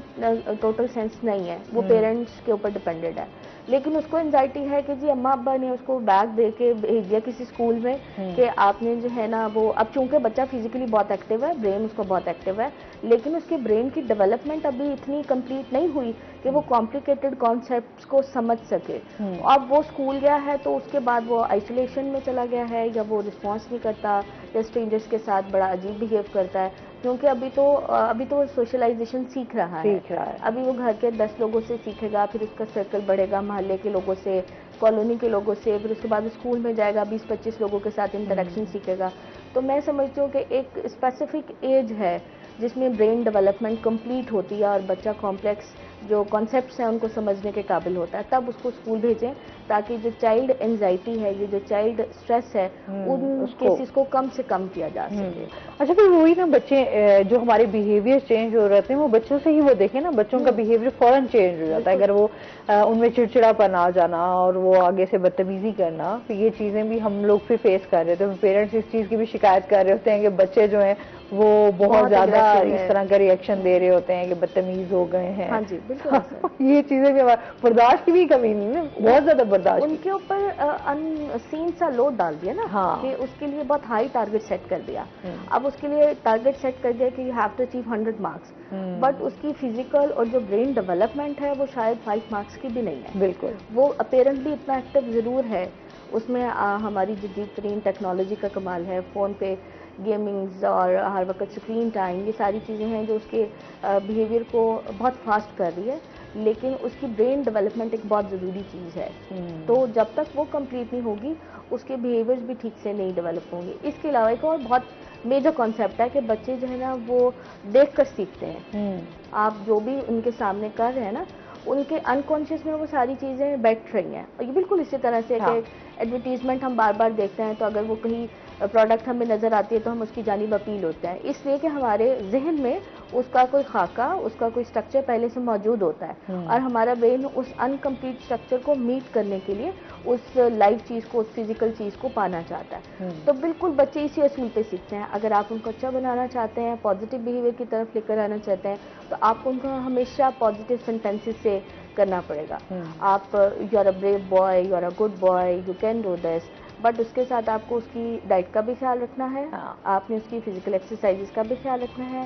ٹوٹل سینس نہیں ہے، وہ پیرنٹس کے اوپر ڈیپینڈڈ ہے. لیکن اس کو انزائٹی ہے کہ جی اماں ابا نے اس کو بیگ دے کے بھیج دیا کسی اسکول میں کہ آپ نے جو ہے نا وہ، اب چونکہ بچہ فزیکلی بہت ایکٹیو ہے، برین اس کو بہت ایکٹیو ہے، لیکن اس کے برین کی ڈیولپمنٹ ابھی اتنی کمپلیٹ نہیں ہوئی کہ وہ کمپلیکیٹڈ کانسیپٹس کو سمجھ سکے. اب وہ اسکول گیا ہے تو اس کے بعد وہ آئسولیشن میں چلا گیا ہے، یا وہ رسپانس نہیں کرتا، یا اسٹرینجرس کے ساتھ بڑا عجیب بہیو کرتا ہے، کیونکہ ابھی تو سوشلائزیشن سیکھ رہا ہے. ابھی وہ گھر کے 10 لوگوں سے سیکھے گا، پھر اس کا سرکل بڑھے گا محلے کے لوگوں سے، کالونی کے لوگوں سے، پھر اس کے بعد اسکول میں جائے گا 20-25 لوگوں کے ساتھ انٹریکشن سیکھے گا. تو میں سمجھتی ہوں کہ ایک اسپیسیفک ایج ہے جس میں برین ڈیولپمنٹ کمپلیٹ ہوتی ہے اور بچہ کمپلیکس جو کانسیپٹس ہیں ان کو سمجھنے کے قابل ہوتا ہے، تب اس کو اسکول بھیجیں تاکہ جو چائلڈ انزائٹی ہے، یہ جو چائلڈ اسٹریس ہے، ان کیسز کو کم سے کم کیا جا سکے. اچھا پھر وہی نا بچے جو ہمارے بیہیویئر چینج ہو رہتے ہیں وہ بچوں سے ہی وہ دیکھیں نا، بچوں کا بیہیویئر فوراً چینج ہو جاتا ہے. اگر وہ ان میں چڑچڑا پن آ جانا اور وہ آگے سے بدتمیزی کرنا، تو یہ چیزیں بھی ہم لوگ پھر فیس کر رہے تھے. پیرنٹس اس چیز کی بھی شکایت کر رہے ہوتے ہیں کہ بچے جو ہیں وہ بہت زیادہ اس طرح کا ریئیکشن دے رہے ہوتے ہیں کہ بدتمیز ہو گئے ہیں. ہاں جی بالکل. یہ چیزیں بھی برداشت کی بھی کمی نہیں ہے، بہت زیادہ برداشت. ان کے اوپر سین سا لوڈ ڈال دیا نا کہ اس کے لیے بہت ہائی ٹارگٹ سیٹ کر دیا. اب اس کے لیے ٹارگٹ سیٹ کر دیا کہ you have to achieve 100 marks, but اس کی فزیکل اور جو برین ڈیولپمنٹ ہے وہ شاید 5 مارکس کی بھی نہیں ہے. بالکل. وہ اپیرنٹلی اتنا ایکٹیو ضرور ہے. اس میں ہماری جدید ترین ٹیکنالوجی کا کمال ہے، فون پہ گیمنگز اور ہر وقت اسکرین ٹائم، یہ ساری چیزیں ہیں جو اس کے بیہیویئر کو بہت فاسٹ کر رہی ہے، لیکن اس کی برین ڈیولپمنٹ ایک بہت ضروری چیز ہے. تو جب تک وہ کمپلیٹ نہیں ہوگی اس کے بیہیویئرز بھی ٹھیک سے نہیں ڈیولپ ہوں گے. اس کے علاوہ ایک اور بہت میجر کانسیپٹ ہے کہ بچے جو ہے نا وہ دیکھ کر سیکھتے ہیں. آپ جو بھی ان کے سامنے کر رہے ہیں نا، ان کے انکانشیس میں وہ ساری چیزیں بیٹھ رہی ہیں. اور یہ بالکل اسی طرح سے کہ ایڈورٹیزمنٹ ہم بار بار دیکھتے ہیں تو اگر وہ کہیں پروڈکٹ ہمیں نظر آتی ہے تو ہم اس کی جانب اپیل ہوتے ہیں، اس لیے کہ ہمارے ذہن میں اس کا کوئی خاکہ، اس کا کوئی اسٹرکچر پہلے سے موجود ہوتا ہے، اور ہمارا برین اس انکمپلیٹ اسٹرکچر کو میٹ کرنے کے لیے اس لائیو چیز کو، اس فزیکل چیز کو پانا چاہتا ہے. تو بالکل بچے اسی اصول پہ سیکھتے ہیں. اگر آپ ان کو اچھا بنانا چاہتے ہیں، پازیٹیو بیہیویئر کی طرف لے کر آنا چاہتے ہیں، تو آپ کو ان کو ہمیشہ پازیٹیو سینٹینسز سے کرنا پڑے گا. آپ you are a brave boy, you are a good boy, you can do this, but اس کے ساتھ آپ کو اس کی ڈائٹ کا بھی خیال رکھنا ہے، آپ نے اس کی فزیکل ایکسرسائزز کا بھی خیال رکھنا ہے،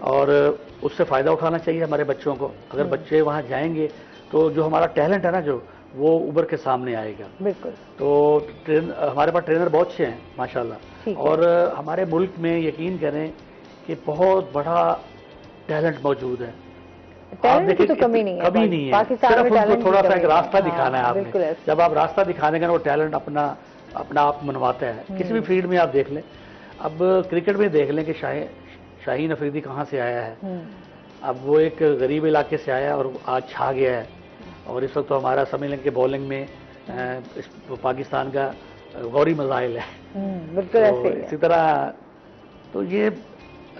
اور اس سے فائدہ اٹھانا چاہیے ہمارے بچوں کو. اگر بچے وہاں جائیں گے تو جو ہمارا ٹیلنٹ ہے نا جو وہ ابھر کے سامنے آئے گا. بالکل. تو ہمارے پاس ٹرینر بہت اچھے ہیں ماشاءاللہ, اور ہمارے ملک میں یقین کریں کہ بہت بڑا ٹیلنٹ موجود ہے. ٹیلنٹ کی تو کمی نہیں ہے, کمی نہیں ہے, صرف ان کو تھوڑا سا ایک راستہ دکھانا ہے آپ نے. جب آپ راستہ دکھانے کا وہ ٹیلنٹ اپنا آپ منواتا ہے. کسی بھی فیلڈ میں آپ دیکھ لیں, اب کرکٹ میں دیکھ لیں کہ شاہین افریدی کہاں سے آیا ہے. اب وہ ایک غریب علاقے سے آیا اور آج چھا گیا ہے, اور اس وقت تو ہمارا سمجھ لیں کہ بولنگ میں پاکستان کا غوری مزاحل ہے. بالکل ایسے اسی طرح تو یہ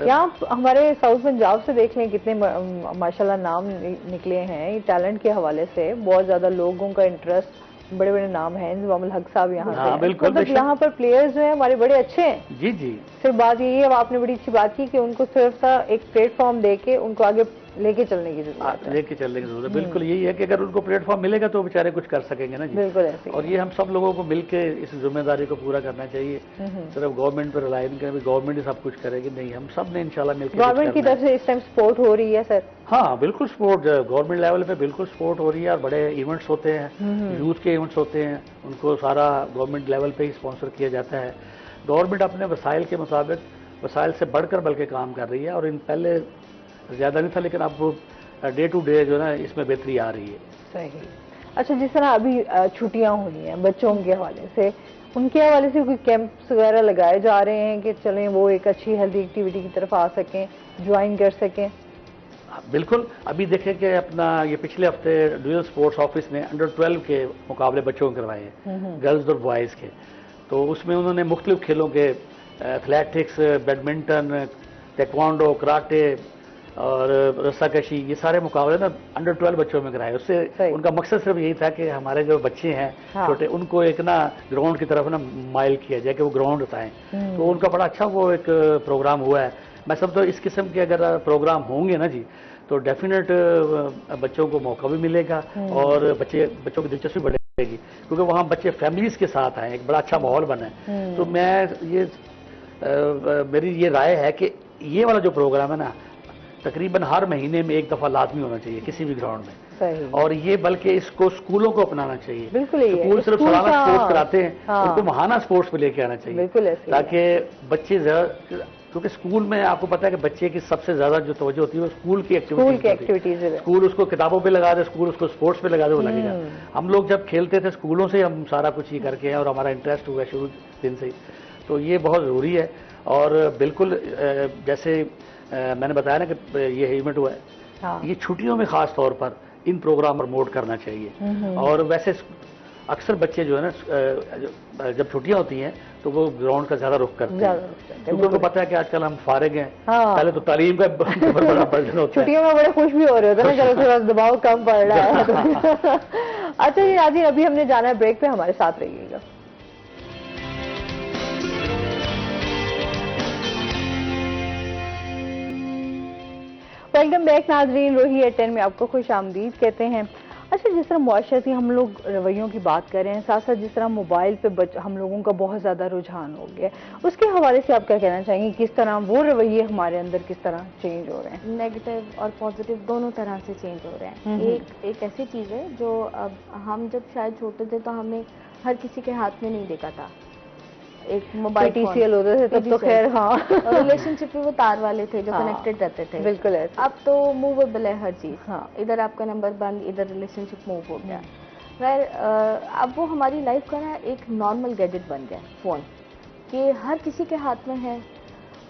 یہاں ہمارے ساؤتھ پنجاب سے دیکھ لیں کتنے ماشاءاللہ نام نکلے ہیں ٹیلنٹ کے حوالے سے. بہت زیادہ لوگوں کا انٹرسٹ, بڑے بڑے نام ہیں. انضمام الحق صاحب یہاں سے, مطلب یہاں پر پلیئرز جو ہیں ہمارے بڑے اچھے ہیں. جی جی. صرف بات یہی ہے, اب آپ نے بڑی اچھی بات کی کہ ان کو صرف ایک پلیٹ فارم دے کے ان کو آگے لے کے چلنے کی ضرورت ہے. لے کے چلنے کی ضرورت ہے, بالکل یہی ہے کہ اگر ان کو پلیٹ فارم ملے گا تو بیچارے کچھ کر سکیں گے نا جی. بالکل ایسے. اور یہ ہم سب لوگوں کو مل کے اس ذمہ داری کو پورا کرنا چاہیے. صرف گورنمنٹ پر رلائی نہیں کریں, گورنمنٹ ہی سب کچھ کرے گی, نہیں, ہم سب نے انشاءاللہ مل کے. گورنمنٹ کی طرف سے اس ٹائم سپورٹ ہو رہی ہے سر؟ ہاں بالکل سپورٹ, گورنمنٹ لیول پہ بالکل سپورٹ ہو رہی ہے, اور بڑے ایونٹس ہوتے ہیں, یوتھ کے ایونٹس ہوتے ہیں, ان کو سارا گورنمنٹ لیول پہ ہی اسپانسر کیا جاتا ہے. گورنمنٹ اپنے وسائل کے مطابق وسائل سے بڑھ کر بلکہ کام کر رہی ہے, اور ان پہلے زیادہ نہیں تھا لیکن اب ڈے ٹو ڈے جو ہے نا اس میں بہتری آ رہی ہے. صحیح. اچھا, جس طرح ابھی چھٹیاں ہوئی ہیں بچوں کے حوالے سے, ان کے حوالے سے کوئی کیمپس وغیرہ لگائے جا رہے ہیں کہ چلیں وہ ایک اچھی ہیلدی ایکٹیویٹی کی طرف آ سکیں, جوائن کر سکیں؟ بالکل. ابھی دیکھیں کہ اپنا یہ پچھلے ہفتے ڈویل سپورٹس آفس نے انڈر 12 کے مقابلے بچوں کو کروائے ہیں, گرلز اور بوائز کے. تو اس میں انہوں نے مختلف کھیلوں کے ایتھلیٹکس, بیڈمنٹن, ٹیکوانڈو, کراٹے اور رسا کشی, یہ سارے مقابلے نا انڈر 12 بچوں میں کرائے. اس سے ان کا مقصد صرف یہی تھا کہ ہمارے جو بچے ہیں چھوٹے, ان کو ایک نا گراؤنڈ کی طرف نا مائل کیا جائے کہ وہ گراؤنڈ بتائیں. تو ان کا بڑا اچھا وہ ایک پروگرام ہوا ہے. میں سمجھتا ہوں اس قسم کے اگر پروگرام ہوں گے نا جی تو ڈیفینیٹ بچوں کو موقع بھی ملے گا, اور بچوں کی دلچسپی بڑھے گی, کیونکہ وہاں بچے فیملیز کے ساتھ آئیں, ایک بڑا اچھا ماحول بنا ہے. تو میری یہ رائے ہے کہ یہ والا جو پروگرام ہے نا تقریباً ہر مہینے میں ایک دفعہ لازمی ہونا چاہیے کسی بھی گراؤنڈ میں. اور یہ بلکہ اس کو اسکولوں کو اپنانا چاہیے. اسکول صرف سالانہ سپورٹس کراتے ہیں, ان کو ماہانہ سپورٹس پہ لے کے آنا چاہیے, تاکہ بچے کیونکہ اسکول میں آپ کو پتا ہے کہ بچے کی سب سے زیادہ جو توجہ ہوتی ہے وہ اسکول کی ایکٹیویٹیز. اسکول اس کو کتابوں پہ لگا دے, اسکول اس کو اسپورٹس پہ لگا دے, وہ لگے گا. ہم لوگ جب کھیلتے تھے اسکولوں سے ہم سارا کچھ یہ کر کے ہیں, اور ہمارا انٹرسٹ ہوا شروع دن سے ہی. تو یہ بہت ضروری ہے. اور بالکل جیسے میں نے بتایا نا کہ یہ ایونٹ ہوا ہے, یہ چھٹیوں میں خاص طور پر ان پروگرام پروموٹ کرنا چاہیے. اور ویسے اکثر بچے جو ہے نا جب چھٹیاں ہوتی ہیں تو وہ گراؤنڈ کا زیادہ رخ کرتے ہیں, کیونکہ ان کو پتا ہے کہ آج کل ہم فارغ ہیں. پہلے تو تعلیم کا بڑا برڈن ہوتا ہے, چھٹیوں میں بڑے خوش بھی ہو رہے ہوتے ہیں نا, تھوڑا دباؤ کم پڑ رہا ہے. اچھا جی ناظرین, ابھی ہم نے جانا ہے بریک پہ, ہمارے ساتھ رہیے گا. ویلکم بیک ناظرین, روہی ایٹ 10 میں آپ کو خوش آمدید کہتے ہیں. اچھا, جس طرح معاشرتی ہم لوگ رویوں کی بات کر رہے ہیں, ساتھ ساتھ جس طرح موبائل پہ ہم لوگوں کا بہت زیادہ رجحان ہو گیا, اس کے حوالے سے آپ کیا کہنا چاہیں گے, کس طرح وہ رویے ہمارے اندر کس طرح چینج ہو رہے ہیں؟ نیگیٹو اور پازیٹیو دونوں طرح سے چینج ہو رہے ہیں. ایک ایسی چیز ہے جو اب ہم جب شاید چھوٹے تھے تو ہم نے ہر کسی کے ہاتھ میں نہیں دیکھا تھا ایک موبائل TCL ہوتے تھے تب تو خیر, ہاں ریلیشن شپ بھی وہ تار والے تھے جو کنیکٹڈ رہتے تھے. بالکل. اب تو موویبل ہے ہر چیز, ادھر آپ کا نمبر بند, ادھر ریلیشن شپ موو ہو گیا. خیر اب وہ ہماری لائف کا نا ایک نارمل گیجٹ بن گیا فون, کہ ہر کسی کے ہاتھ میں ہے,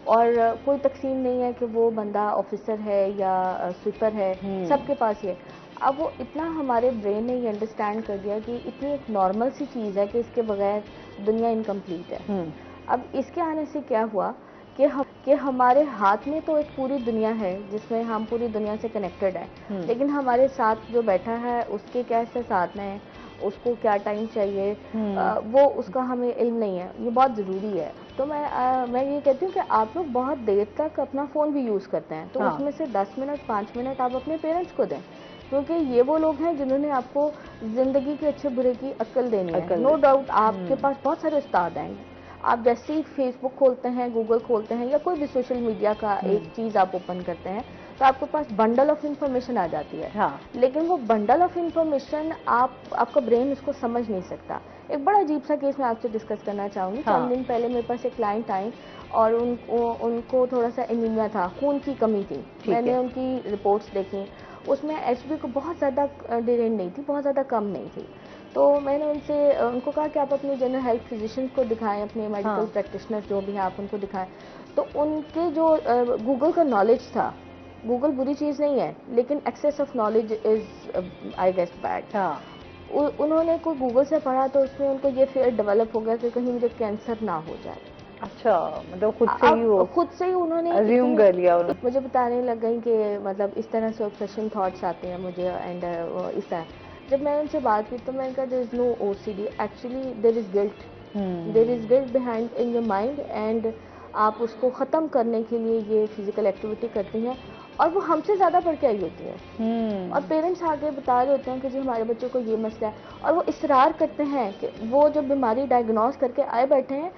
اور کوئی تقسیم نہیں ہے کہ وہ بندہ آفیسر ہے یا سوپر ہے, سب کے پاس یہ. اب وہ اتنا ہمارے برین نے یہ انڈرسٹینڈ کر دیا کہ اتنی ایک نارمل سی چیز ہے کہ اس کے بغیر دنیا انکمپلیٹ ہے. اب اس کے آنے سے کیا ہوا کہ ہمارے ہاتھ میں تو ایک پوری دنیا ہے جس میں ہم پوری دنیا سے کنیکٹڈ ہیں, لیکن ہمارے ساتھ جو بیٹھا ہے اس کے کیسے ساتھ میں, اس کو کیا ٹائم چاہیے, وہ اس کا ہمیں علم نہیں ہے. یہ بہت ضروری ہے. تو میں یہ کہتی ہوں کہ آپ لوگ بہت دیر تک اپنا فون بھی یوز کرتے ہیں, تو اس میں سے 10 منٹ 5 منٹ آپ اپنے پیرنٹس کو دیں, کیونکہ یہ وہ لوگ ہیں جنہوں نے آپ کو زندگی کے اچھے برے کی عقل دینی ہے. نو ڈاؤٹ آپ کے پاس بہت سارے استاد آئیں گے, آپ جیسے ہی فیس بک کھولتے ہیں، گوگل کھولتے ہیں یا کوئی بھی سوشل میڈیا کا ایک چیز آپ اوپن کرتے ہیں تو آپ کے پاس بنڈل آف انفارمیشن آ جاتی ہے. لیکن وہ بنڈل آف انفارمیشن آپ کا برین اس کو سمجھ نہیں سکتا. ایک بڑا عجیب سا کیس میں آپ سے ڈسکس کرنا چاہوں گی. چند دن پہلے میرے پاس ایک کلائنٹ آئی اور ان کو تھوڑا سا انیمیا تھا، خون کی کمی تھی. میں نے ان کی رپورٹس دیکھی، اس میں ایچ بی کو بہت زیادہ ڈیرینڈ نہیں تھی، بہت زیادہ کم نہیں تھی. تو میں نے ان کو کہا کہ آپ اپنے جنرل ہیلتھ فزیشین کو دکھائیں، اپنے میڈیکل پریکٹیشنر جو بھی ہیں آپ ان کو دکھائیں. تو ان کے جو گوگل کا نالج تھا، گوگل بری چیز نہیں ہے لیکن access of knowledge is I guess bad. انہوں نے کوئی گوگل سے پڑھا تو اس میں ان کو یہ فیئر ڈیولپ ہو گیا کہ کہیں مجھے کینسر نہ ہو جائے. اچھا، مطلب خود سے ہی انہوں نے ازیوم کر لیا. مجھے بتانے لگ گئی کہ مطلب اس طرح سے اوبسیشن تھاٹس آتے ہیں مجھے اینڈ اس طرح. جب میں ان سے بات کی تو میں نے کہا there is no O C D, actually there is guilt behind in your mind and آپ اس کو ختم کرنے کے لیے یہ فزیکل ایکٹیویٹی کرتی ہیں اور وہ ہم سے زیادہ پڑھ کے آئی ہوتی ہے. اور پیرنٹس آگے بتا رہے ہوتے ہیں کہ جی ہمارے بچوں کو یہ مسئلہ ہے اور وہ اصرار کرتے ہیں کہ وہ جو بیماری ڈائگنوز کر کے آئے بیٹھے ہیں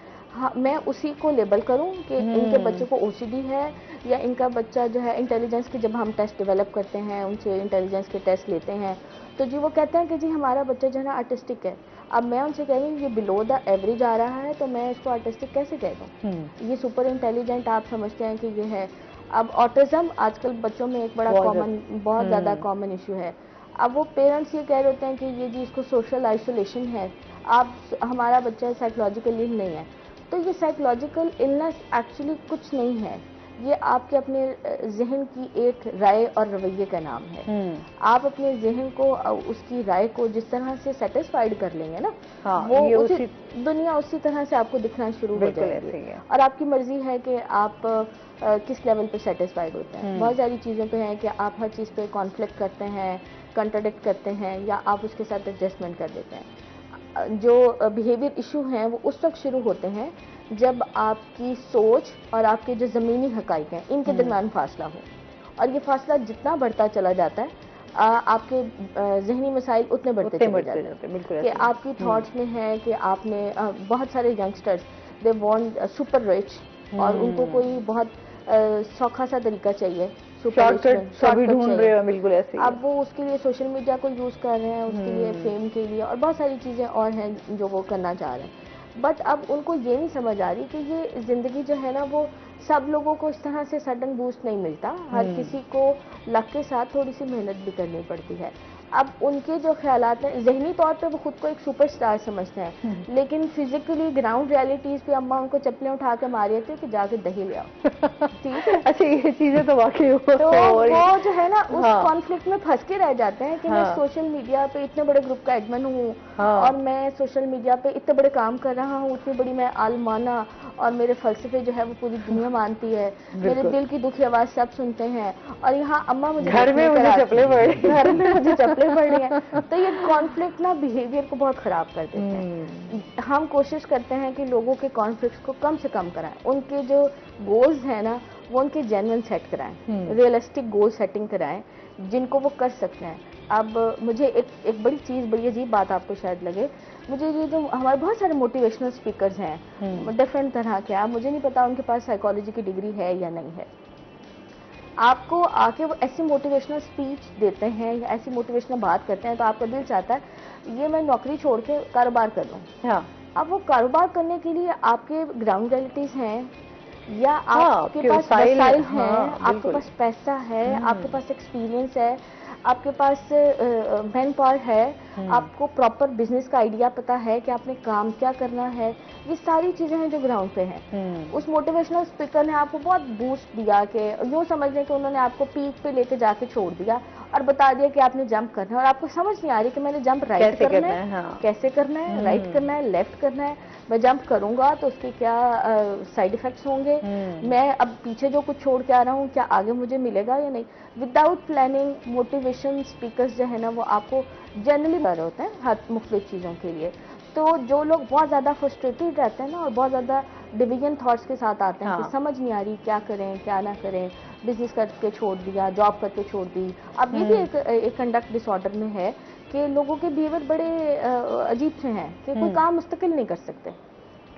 میں اسی کو لیبل کروں کہ ان کے بچوں کو او سی ڈی ہے یا ان کا بچہ جو ہے انٹیلیجنس کے. جب ہم ٹیسٹ ڈیولپ کرتے ہیں ان سے انٹیلیجنس کے ٹیسٹ لیتے ہیں تو جی وہ کہتے ہیں کہ جی ہمارا بچہ جو ہے نا آرٹسٹک ہے. اب میں ان سے کہہ رہی ہوں یہ بلو دا ایوریج آ رہا ہے تو میں اس کو آرٹسٹک کیسے کہہ دوں؟ یہ سپر انٹیلیجنٹ آپ سمجھتے ہیں کہ یہ ہے. اب آٹزم آج کل بچوں میں ایک بڑا بہت زیادہ کامن ایشو ہے. اب وہ پیرنٹس یہ کہہ رہے ہوتے ہیں کہ یہ جی اس کو سوشل آئسولیشن ہے، ہمارا بچہ سائیکولوجیکلی نہیں ہے. تو یہ سائیکولوجیکل النس ایکچولی کچھ نہیں ہے، یہ آپ کے اپنے ذہن کی ایک رائے اور رویے کا نام ہے. آپ اپنے ذہن کو اس کی رائے کو جس طرح سے سیٹسفائیڈ کر لیں گے نا وہ دنیا اسی طرح سے آپ کو دکھنا شروع ہو جائے گی اور آپ کی مرضی ہے کہ آپ کس لیول پہ سیٹسفائیڈ ہوتے ہیں. بہت ساری چیزوں پہ ہیں کہ آپ ہر چیز پہ کانفلکٹ کرتے ہیں، کنٹراڈکٹ کرتے ہیں یا آپ اس کے ساتھ ایڈجسٹمنٹ کر دیتے ہیں. جو بیہیویئر ایشو ہیں وہ اس وقت شروع ہوتے ہیں جب آپ کی سوچ اور آپ کے جو زمینی حقائق ہیں ان کے درمیان فاصلہ ہو اور یہ فاصلہ جتنا بڑھتا چلا جاتا ہے آپ کے ذہنی مسائل اتنے بڑھتے چلے جاتے ہیں کہ آپ کی تھاٹس میں ہے کہ آپ نے بہت سارے youngsters they want super rich اور ان کو کوئی بہت سوکھا سا طریقہ چاہیے، بالکل ایسے. اب وہ اس کے لیے سوشل میڈیا کو یوز کر رہے ہیں، اس کے لیے فیم کے لیے اور بہت ساری چیزیں اور ہیں جو وہ کرنا چاہ رہے ہیں. بٹ اب ان کو یہ نہیں سمجھ آ رہی کہ یہ زندگی جو ہے نا وہ سب لوگوں کو اس طرح سے سڈن بوسٹ نہیں ملتا. ہر کسی کو لک کے ساتھ تھوڑی سی محنت بھی کرنی پڑتی ہے. اب ان کے جو خیالات ہیں ذہنی طور پہ وہ خود کو ایک سپر سٹار سمجھتے ہیں لیکن فزیکلی گراؤنڈ ریالٹیز پہ اماں ان کو چپلیں اٹھا کے ماری تھے کہ جا کے دہی لے آؤ. ٹھیک ہے، اچھا یہ چیزیں تو واقعی تو وہ جو ہے نا اس کانفلکٹ میں پھنس کے رہ جاتے ہیں کہ میں سوشل میڈیا پہ اتنے بڑے گروپ کا ایڈمن ہوں اور میں سوشل میڈیا پہ اتنے بڑے کام کر رہا ہوں، اتنی بڑی میں عالمانہ اور میرے فلسفے جو ہے وہ پوری دنیا مانتی ہے، میرے دل کی دکھی آواز سب سنتے ہیں اور یہاں اماں مجھے گھر میں مجھے چپلیں پڑ رہی ہیں. تو یہ کانفلکٹ نا بیہیویئر کو بہت خراب کر دیتے ہیں. ہم کوشش کرتے ہیں کہ لوگوں کے کانفلکٹس کو کم سے کم کرائیں، ان کے جو گولز ہیں نا وہ ان کے جینوئن سیٹ کرائیں، ریئلسٹک گول سیٹنگ کرائیں جن کو وہ کر سکتے ہیں. اب مجھے ایک بڑی چیز، بڑی عجیب بات آپ کو شاید لگے، مجھے یہ جو ہمارے بہت سارے موٹیویشنل اسپیکرز ہیں ڈفرینٹ طرح کے، اب مجھے نہیں پتا ان کے پاس سائیکالوجی کی ڈگری ہے یا نہیں ہے، آپ کو آ کے وہ ایسی موٹیویشنل اسپیچ دیتے ہیں یا ایسی موٹیویشنل بات کرتے ہیں تو آپ کا دل چاہتا ہے یہ میں نوکری چھوڑ کے کاروبار کر لوں. اب وہ کاروبار کرنے کے لیے آپ کے گراؤنڈ ریئلٹیز ہیں یا آپ کے پاس وسائل ہیں، آپ کے پاس پیسہ ہے، آپ کے پاس ایکسپیرینس ہے، آپ کے پاس مین پاور ہے، آپ کو پراپر بزنس کا آئیڈیا پتا ہے کہ آپ نے کام کیا کرنا ہے. یہ ساری چیزیں ہیں جو گراؤنڈ پہ ہیں. اس موٹیویشنل اسپیکر نے آپ کو بہت بوسٹ دیا کہ یوں سمجھ لیں کہ انہوں نے آپ کو پیک پہ لے کے جا کے چھوڑ دیا اور بتا دیا کہ آپ نے جمپ کرنا ہے اور آپ کو سمجھ نہیں آ رہی کہ میں نے جمپ رائٹ کرنا ہے، کیسے کرنا ہے، رائٹ کرنا ہے، لیفٹ کرنا ہے، میں جمپ کروں گا تو اس کے کیا سائیڈ افیکٹس ہوں گے، میں اب پیچھے جو کچھ چھوڑ کے آ رہا ہوں کیا آگے مجھے ملے گا یا نہیں. وداؤٹ پلاننگ موٹیویشن اسپیکرز جو ہے نا وہ آپ کو جنرلی کر رہے ہوتے ہیں ہر مختلف چیزوں کے لیے. تو جو لوگ بہت زیادہ فرسٹریٹڈ رہتے ہیں نا اور بہت زیادہ ڈویژن تھاٹس کے ساتھ آتے ہیں کہ سمجھ نہیں آ رہی کیا کریں کیا نہ کریں، بزنس کر کے چھوڑ دیا، جاب کر کے چھوڑ دی. اب یہ بھی ایک کنڈکٹ ڈس آرڈر میں ہے کہ لوگوں کے بیہیویئر بڑے عجیب سے ہیں کہ کوئی کام مستقل نہیں کر سکتے.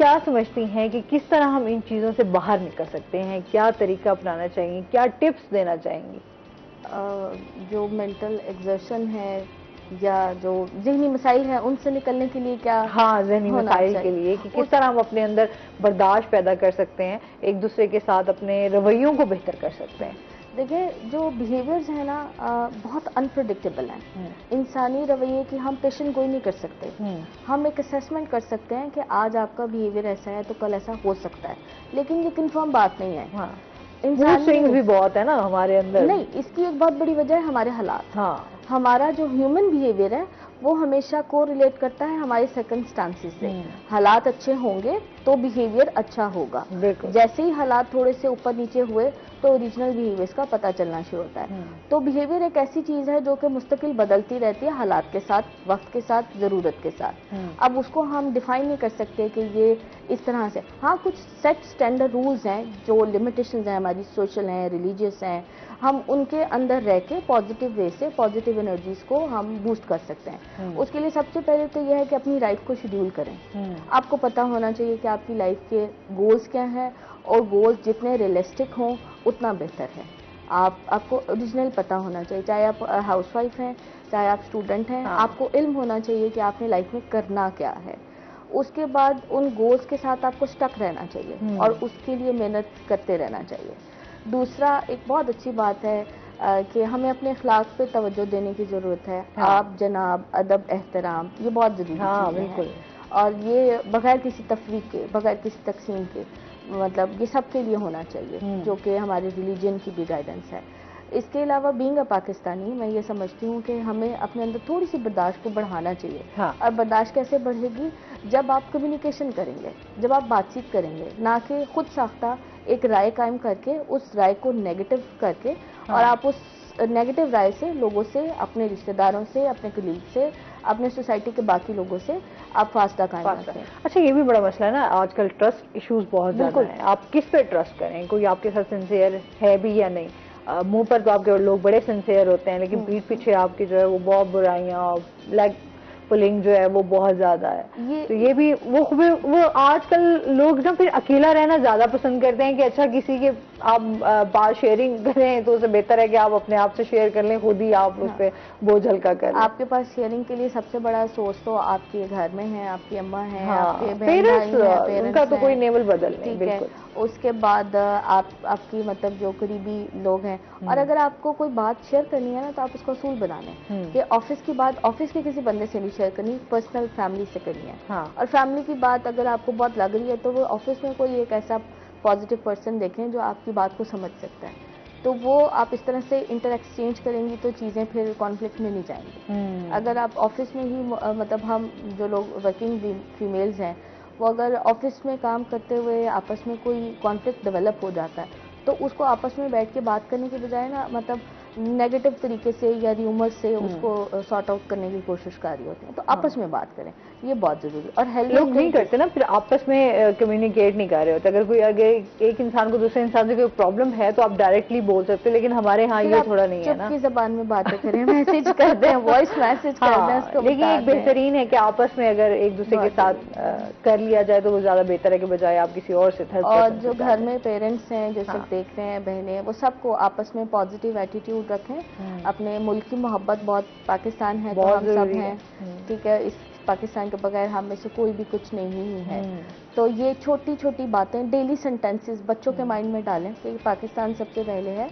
کیا سمجھتی ہیں کہ کس طرح ہم ان چیزوں سے باہر نکل سکتے ہیں؟ کیا طریقہ اپنانا چاہیے؟ کیا ٹپس دینا چاہیں گی؟ جو مینٹل ایگزرشن ہے یا جو ذہنی مسائل ہیں ان سے نکلنے کے لیے کیا ہاں، ذہنی مسائل کے لیے کہ کس طرح ہم اپنے اندر برداشت پیدا کر سکتے ہیں، ایک دوسرے کے ساتھ اپنے رویوں کو بہتر کر سکتے ہیں؟ دیکھیں، جو بیہیویئرز ہیں نا بہت انپریڈکٹیبل ہیں. انسانی رویے کی ہم پیشن گوئی نہیں کر سکتے. ہم ایک اسیسمنٹ کر سکتے ہیں کہ آج آپ کا بیہیویئر ایسا ہے تو کل ایسا ہو سکتا ہے، لیکن یہ کنفرم بات نہیں ہے. انسان بھی بہت ہے نا ہمارے اندر. نہیں، اس کی ایک بہت بڑی وجہ ہے ہمارے حالات. ہمارا جو ہیومن بیہیویئر ہے وہ ہمیشہ کو ریلیٹ کرتا ہے ہمارے سرکمسٹانسز سے. حالات اچھے ہوں گے تو بیہیویئر اچھا ہوگا. جیسے ہی حالات تھوڑے سے اوپر نیچے ہوئے تو اوریجنل بیہیویئر کا پتہ چلنا شروع ہوتا ہے. تو بیہیویئر ایک ایسی چیز ہے جو کہ مستقل بدلتی رہتی ہے حالات کے ساتھ، وقت کے ساتھ، ضرورت کے ساتھ. اب اس کو ہم ڈیفائن نہیں کر سکتے کہ یہ اس طرح سے. ہاں، کچھ سیٹ اسٹینڈرڈ رولز ہیں جو لمیٹیشنز ہیں ہماری، سوشل ہیں، ریلیجیس ہیں، ہم ان کے اندر رہ کے پازیٹیو وے سے پازیٹیو انرجیز کو ہم بوسٹ کر سکتے ہیں. اس کے لیے سب سے پہلے تو یہ ہے کہ اپنی لائف کو شیڈیول کریں. آپ کو پتہ ہونا چاہیے کہ آپ کی لائف کے گولز کیا ہیں، اور گولز جتنے ریئلسٹک ہوں اتنا بہتر ہے. آپ کو اوریجنل پتہ ہونا چاہیے، چاہے آپ ہاؤس وائف ہیں، چاہے آپ اسٹوڈنٹ ہیں. آپ کو علم ہونا چاہیے کہ آپ نے لائف میں کرنا کیا ہے. اس کے بعد ان گولز کے ساتھ آپ کو اسٹک رہنا چاہیے اور اس کے لیے محنت کرتے رہنا چاہیے. دوسرا، ایک بہت اچھی بات ہے کہ ہمیں اپنے اخلاق پہ توجہ دینے کی ضرورت ہے. آپ جناب، ادب، احترام، یہ بہت ضروری چیزیں ہیں. اور یہ بغیر کسی تفریق کے، بغیر کسی تقسیم کے، مطلب یہ سب کے لیے ہونا چاہیے، جو کہ ہمارے ریلیجن کی بھی گائیڈنس ہے. اس کے علاوہ بینگ اے پاکستانی، میں یہ سمجھتی ہوں کہ ہمیں اپنے اندر تھوڑی سی برداشت کو بڑھانا چاہیے. اور برداشت کیسے بڑھے گی؟ جب آپ کمیونیکیشن کریں گے، جب آپ بات چیت کریں گے، نہ کہ خود ساختہ ایک رائے قائم کر کے اس رائے کو نیگیٹو کر کے، اور آپ اس نیگیٹو رائے سے لوگوں سے، اپنے رشتہ داروں سے، اپنے کلیگ سے، اپنے سوسائٹی کے باقی لوگوں سے آپ فاصلہ قائم رکھیں. اچھا، یہ بھی بڑا مسئلہ ہے نا آج کل، ٹرسٹ ایشوز بہت زیادہ ہیں. آپ کس پہ ٹرسٹ کریں؟ کوئی آپ کے ساتھ سنسیئر ہے بھی یا نہیں؟ منہ پر تو آپ کے لوگ بڑے سنسیئر ہوتے ہیں، لیکن پیٹھ پیچھے آپ کی جو ہے وہ بہت برائیاں، لیگ پلنگ جو ہے وہ بہت زیادہ ہے. تو یہ بھی وہ آج کل لوگ نا پھر اکیلا رہنا زیادہ پسند کرتے ہیں کہ اچھا کسی کے آپ بات شیئرنگ کریں تو اسے بہتر ہے کہ آپ اپنے آپ سے شیئر کر لیں، خود ہی آپ اس پہ بوجھ ہلکا کر لیں. آپ کے پاس شیئرنگ کے لیے سب سے بڑا سورس تو آپ کے گھر میں ہے، آپ کی اماں ہیں، آپ کے بہن بھائی ہیں، ان کا تو کوئی نیول بدل نہیں. ٹھیک ہے. اس کے بعد آپ کی مطلب جو قریبی لوگ ہیں. اور اگر آپ کو کوئی بات شیئر کرنی ہے نا تو آپ اس کو اصول بنا لیں کہ آفس کی بات آفس کے کسی بندے سے نہیں شیئر کرنی، پرسنل فیملی سے کرنی ہے. اور فیملی کی بات اگر آپ کو بہت لگ رہی ہے تو وہ آفس میں کوئی ایک ایسا پازیٹیو پرسن دیکھیں جو آپ کی بات کو سمجھ سکتا ہے. تو وہ آپ اس طرح سے انٹر ایکسچینج کریں گی تو چیزیں پھر کانفلکٹ میں نہیں جائیں گی. اگر آپ آفس میں ہی مطلب ہم جو لوگ ورکنگ فیمیلز ہیں وہ اگر آفس میں کام کرتے ہوئے آپس میں کوئی کانفلکٹ ڈیولپ ہو جاتا ہے تو اس کو آپس میں بیٹھ کے بات کرنے کے بجائے نا مطلب نیگیٹو طریقے سے یا ریومر سے اس کو سارٹ آؤٹ کرنے کی کوشش کر رہی ہوتی ہیں. تو آپس میں بات کریں، یہ بہت ضروری. اور لوگ نہیں کرتے نا، پھر آپس میں کمیونیکیٹ نہیں کر رہے ہوتے. اگر کوئی ایک انسان کو دوسرے انسان سے کوئی پرابلم ہے تو آپ ڈائریکٹلی بول سکتے، لیکن ہمارے ہاں یہ تھوڑا نہیں ہے نا. چپ کی زبان میں باتیں کریں، میسج کر دیں، وائس میسج کر دیں اس کو. لیکن ایک بہترین ہے کہ آپس میں اگر ایک دوسرے کے ساتھ کر لیا جائے تو وہ زیادہ بہتر ہے کہ بجائے آپ کسی اور سے. اور جو گھر میں پیرنٹس ہیں جو سب دیکھ رہے ہیں، بہنیں، وہ سب کو آپس میں پازیٹیو ایٹیٹیوڈ رکھیں. اپنے ملک کی محبت، بہت پاکستان ہے تو ہم سب ہیں، ٹھیک ہے. اس پاکستان کے بغیر ہم میں سے کوئی بھی کچھ نہیں ہے. تو یہ چھوٹی چھوٹی باتیں، ڈیلی سینٹینسز بچوں کے مائنڈ میں ڈالیں کہ پاکستان سب سے پہلے ہے،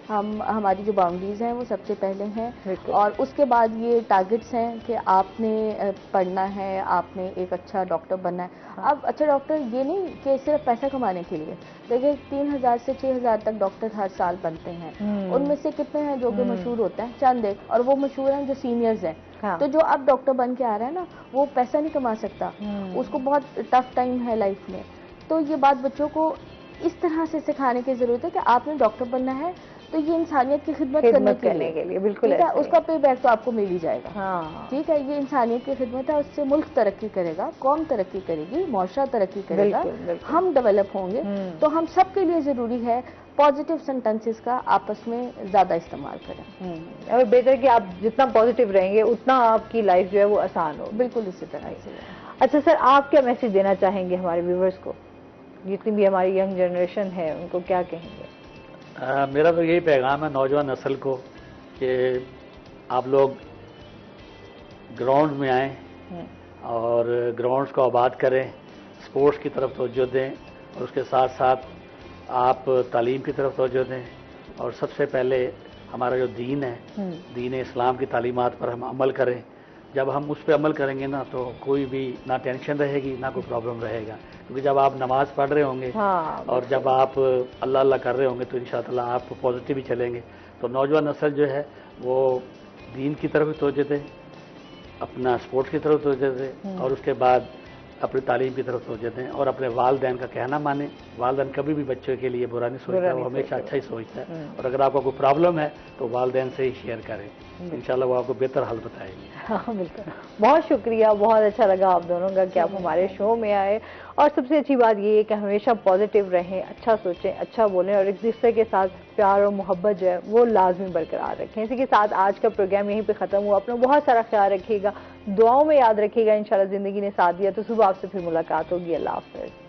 ہماری جو باؤنڈریز ہیں وہ سب سے پہلے ہیں. اور اس کے بعد یہ ٹارگٹس ہیں کہ آپ نے پڑھنا ہے، آپ نے ایک اچھا ڈاکٹر بننا ہے. اب اچھا ڈاکٹر یہ نہیں کہ صرف پیسہ کمانے کے لیے. دیکھیں 3000 سے 6000 تک ڈاکٹر ہر سال بنتے ہیں. ان میں سے کتنے ہیں جو کہ مشہور ہوتے ہیں؟ چند ایک. اور وہ مشہور ہیں جو سینئرز ہیں. تو جو اب ڈاکٹر بن کے آ رہا ہے نا وہ پیسہ نہیں کما سکتا، اس کو بہت ٹف ٹائم ہے لائف میں. تو یہ بات بچوں کو اس طرح سے سکھانے کی ضرورت ہے کہ آپ نے ڈاکٹر بننا ہے تو یہ انسانیت کی خدمت کرنے کے لیے بالکل اس کا پے بیک تو آپ کو مل ہی جائے گا. ہاں ٹھیک ہے, یہ انسانیت کی خدمت ہے, اس سے ملک ترقی کرے گا, قوم ترقی کرے گی, معاشرہ ترقی کرے گا, ہم ڈیولپ ہوں گے. تو ہم سب کے لیے ضروری ہے پازیٹیو سینٹنسز کا آپس میں زیادہ استعمال کریں. اور بہتر کہ آپ جتنا پازیٹیو رہیں گے اتنا آپ کی لائف جو ہے وہ آسان ہوگی. بالکل اسی طرح سے. اچھا سر, آپ کیا میسج دینا چاہیں گے ہمارے ویورز کو, جتنی بھی ہماری ینگ جنریشن ہے ان کو کیا کہیں گے؟ میرا تو یہی پیغام ہے نوجوان نسل کو کہ آپ لوگ گراؤنڈ میں آئیں اور گراؤنڈز کو آباد کریں, سپورٹس کی طرف توجہ دیں, اور اس کے ساتھ ساتھ آپ تعلیم کی طرف توجہ دیں, اور سب سے پہلے ہمارا جو دین ہے, دین اسلام کی تعلیمات پر ہم عمل کریں. جب ہم اس پہ عمل کریں گے نا تو کوئی بھی نہ ٹینشن رہے گی نہ کوئی پرابلم رہے گا, کیونکہ جب آپ نماز پڑھ رہے ہوں گے اور جب آپ اللہ اللہ کر رہے ہوں گے تو انشاءاللہ آپ پازیٹیو ہی چلیں گے. تو نوجوان نسل جو ہے وہ دین کی طرف توجہ دیں, اپنا سپورٹس کی طرف توجہ دیں, اور اس کے بعد اپنی تعلیم کی طرف توجہ دیں, اور اپنے والدین کا کہنا مانیں. والدین کبھی بھی بچوں کے لیے برا نہیں سوچتا, وہ ہمیشہ اچھا ہی سوچتا ہے. اور اگر آپ کو کوئی پرابلم ہے تو والدین سے ہی شیئر کریں, انشاءاللہ وہ آپ کو بہتر حل بتائیں گے. ہاں بالکل, بہت شکریہ, بہت اچھا لگا آپ دونوں کا کہ آپ ہمارے شو میں آئے. اور سب سے اچھی بات یہ ہے کہ ہمیشہ پازیٹیو رہیں, اچھا سوچیں, اچھا بولیں, اور ایک دوسرے کے ساتھ پیار اور محبت جو ہے وہ لازمی برقرار رکھیں. اسی کے ساتھ آج کا پروگرام یہیں پہ ختم ہوا. اپنا بہت سارا خیال رکھیے گا, دعاؤں میں یاد رکھیے گا. انشاءاللہ زندگی نے ساتھ دیا تو صبح آپ سے پھر ملاقات ہوگی. اللہ حافظ.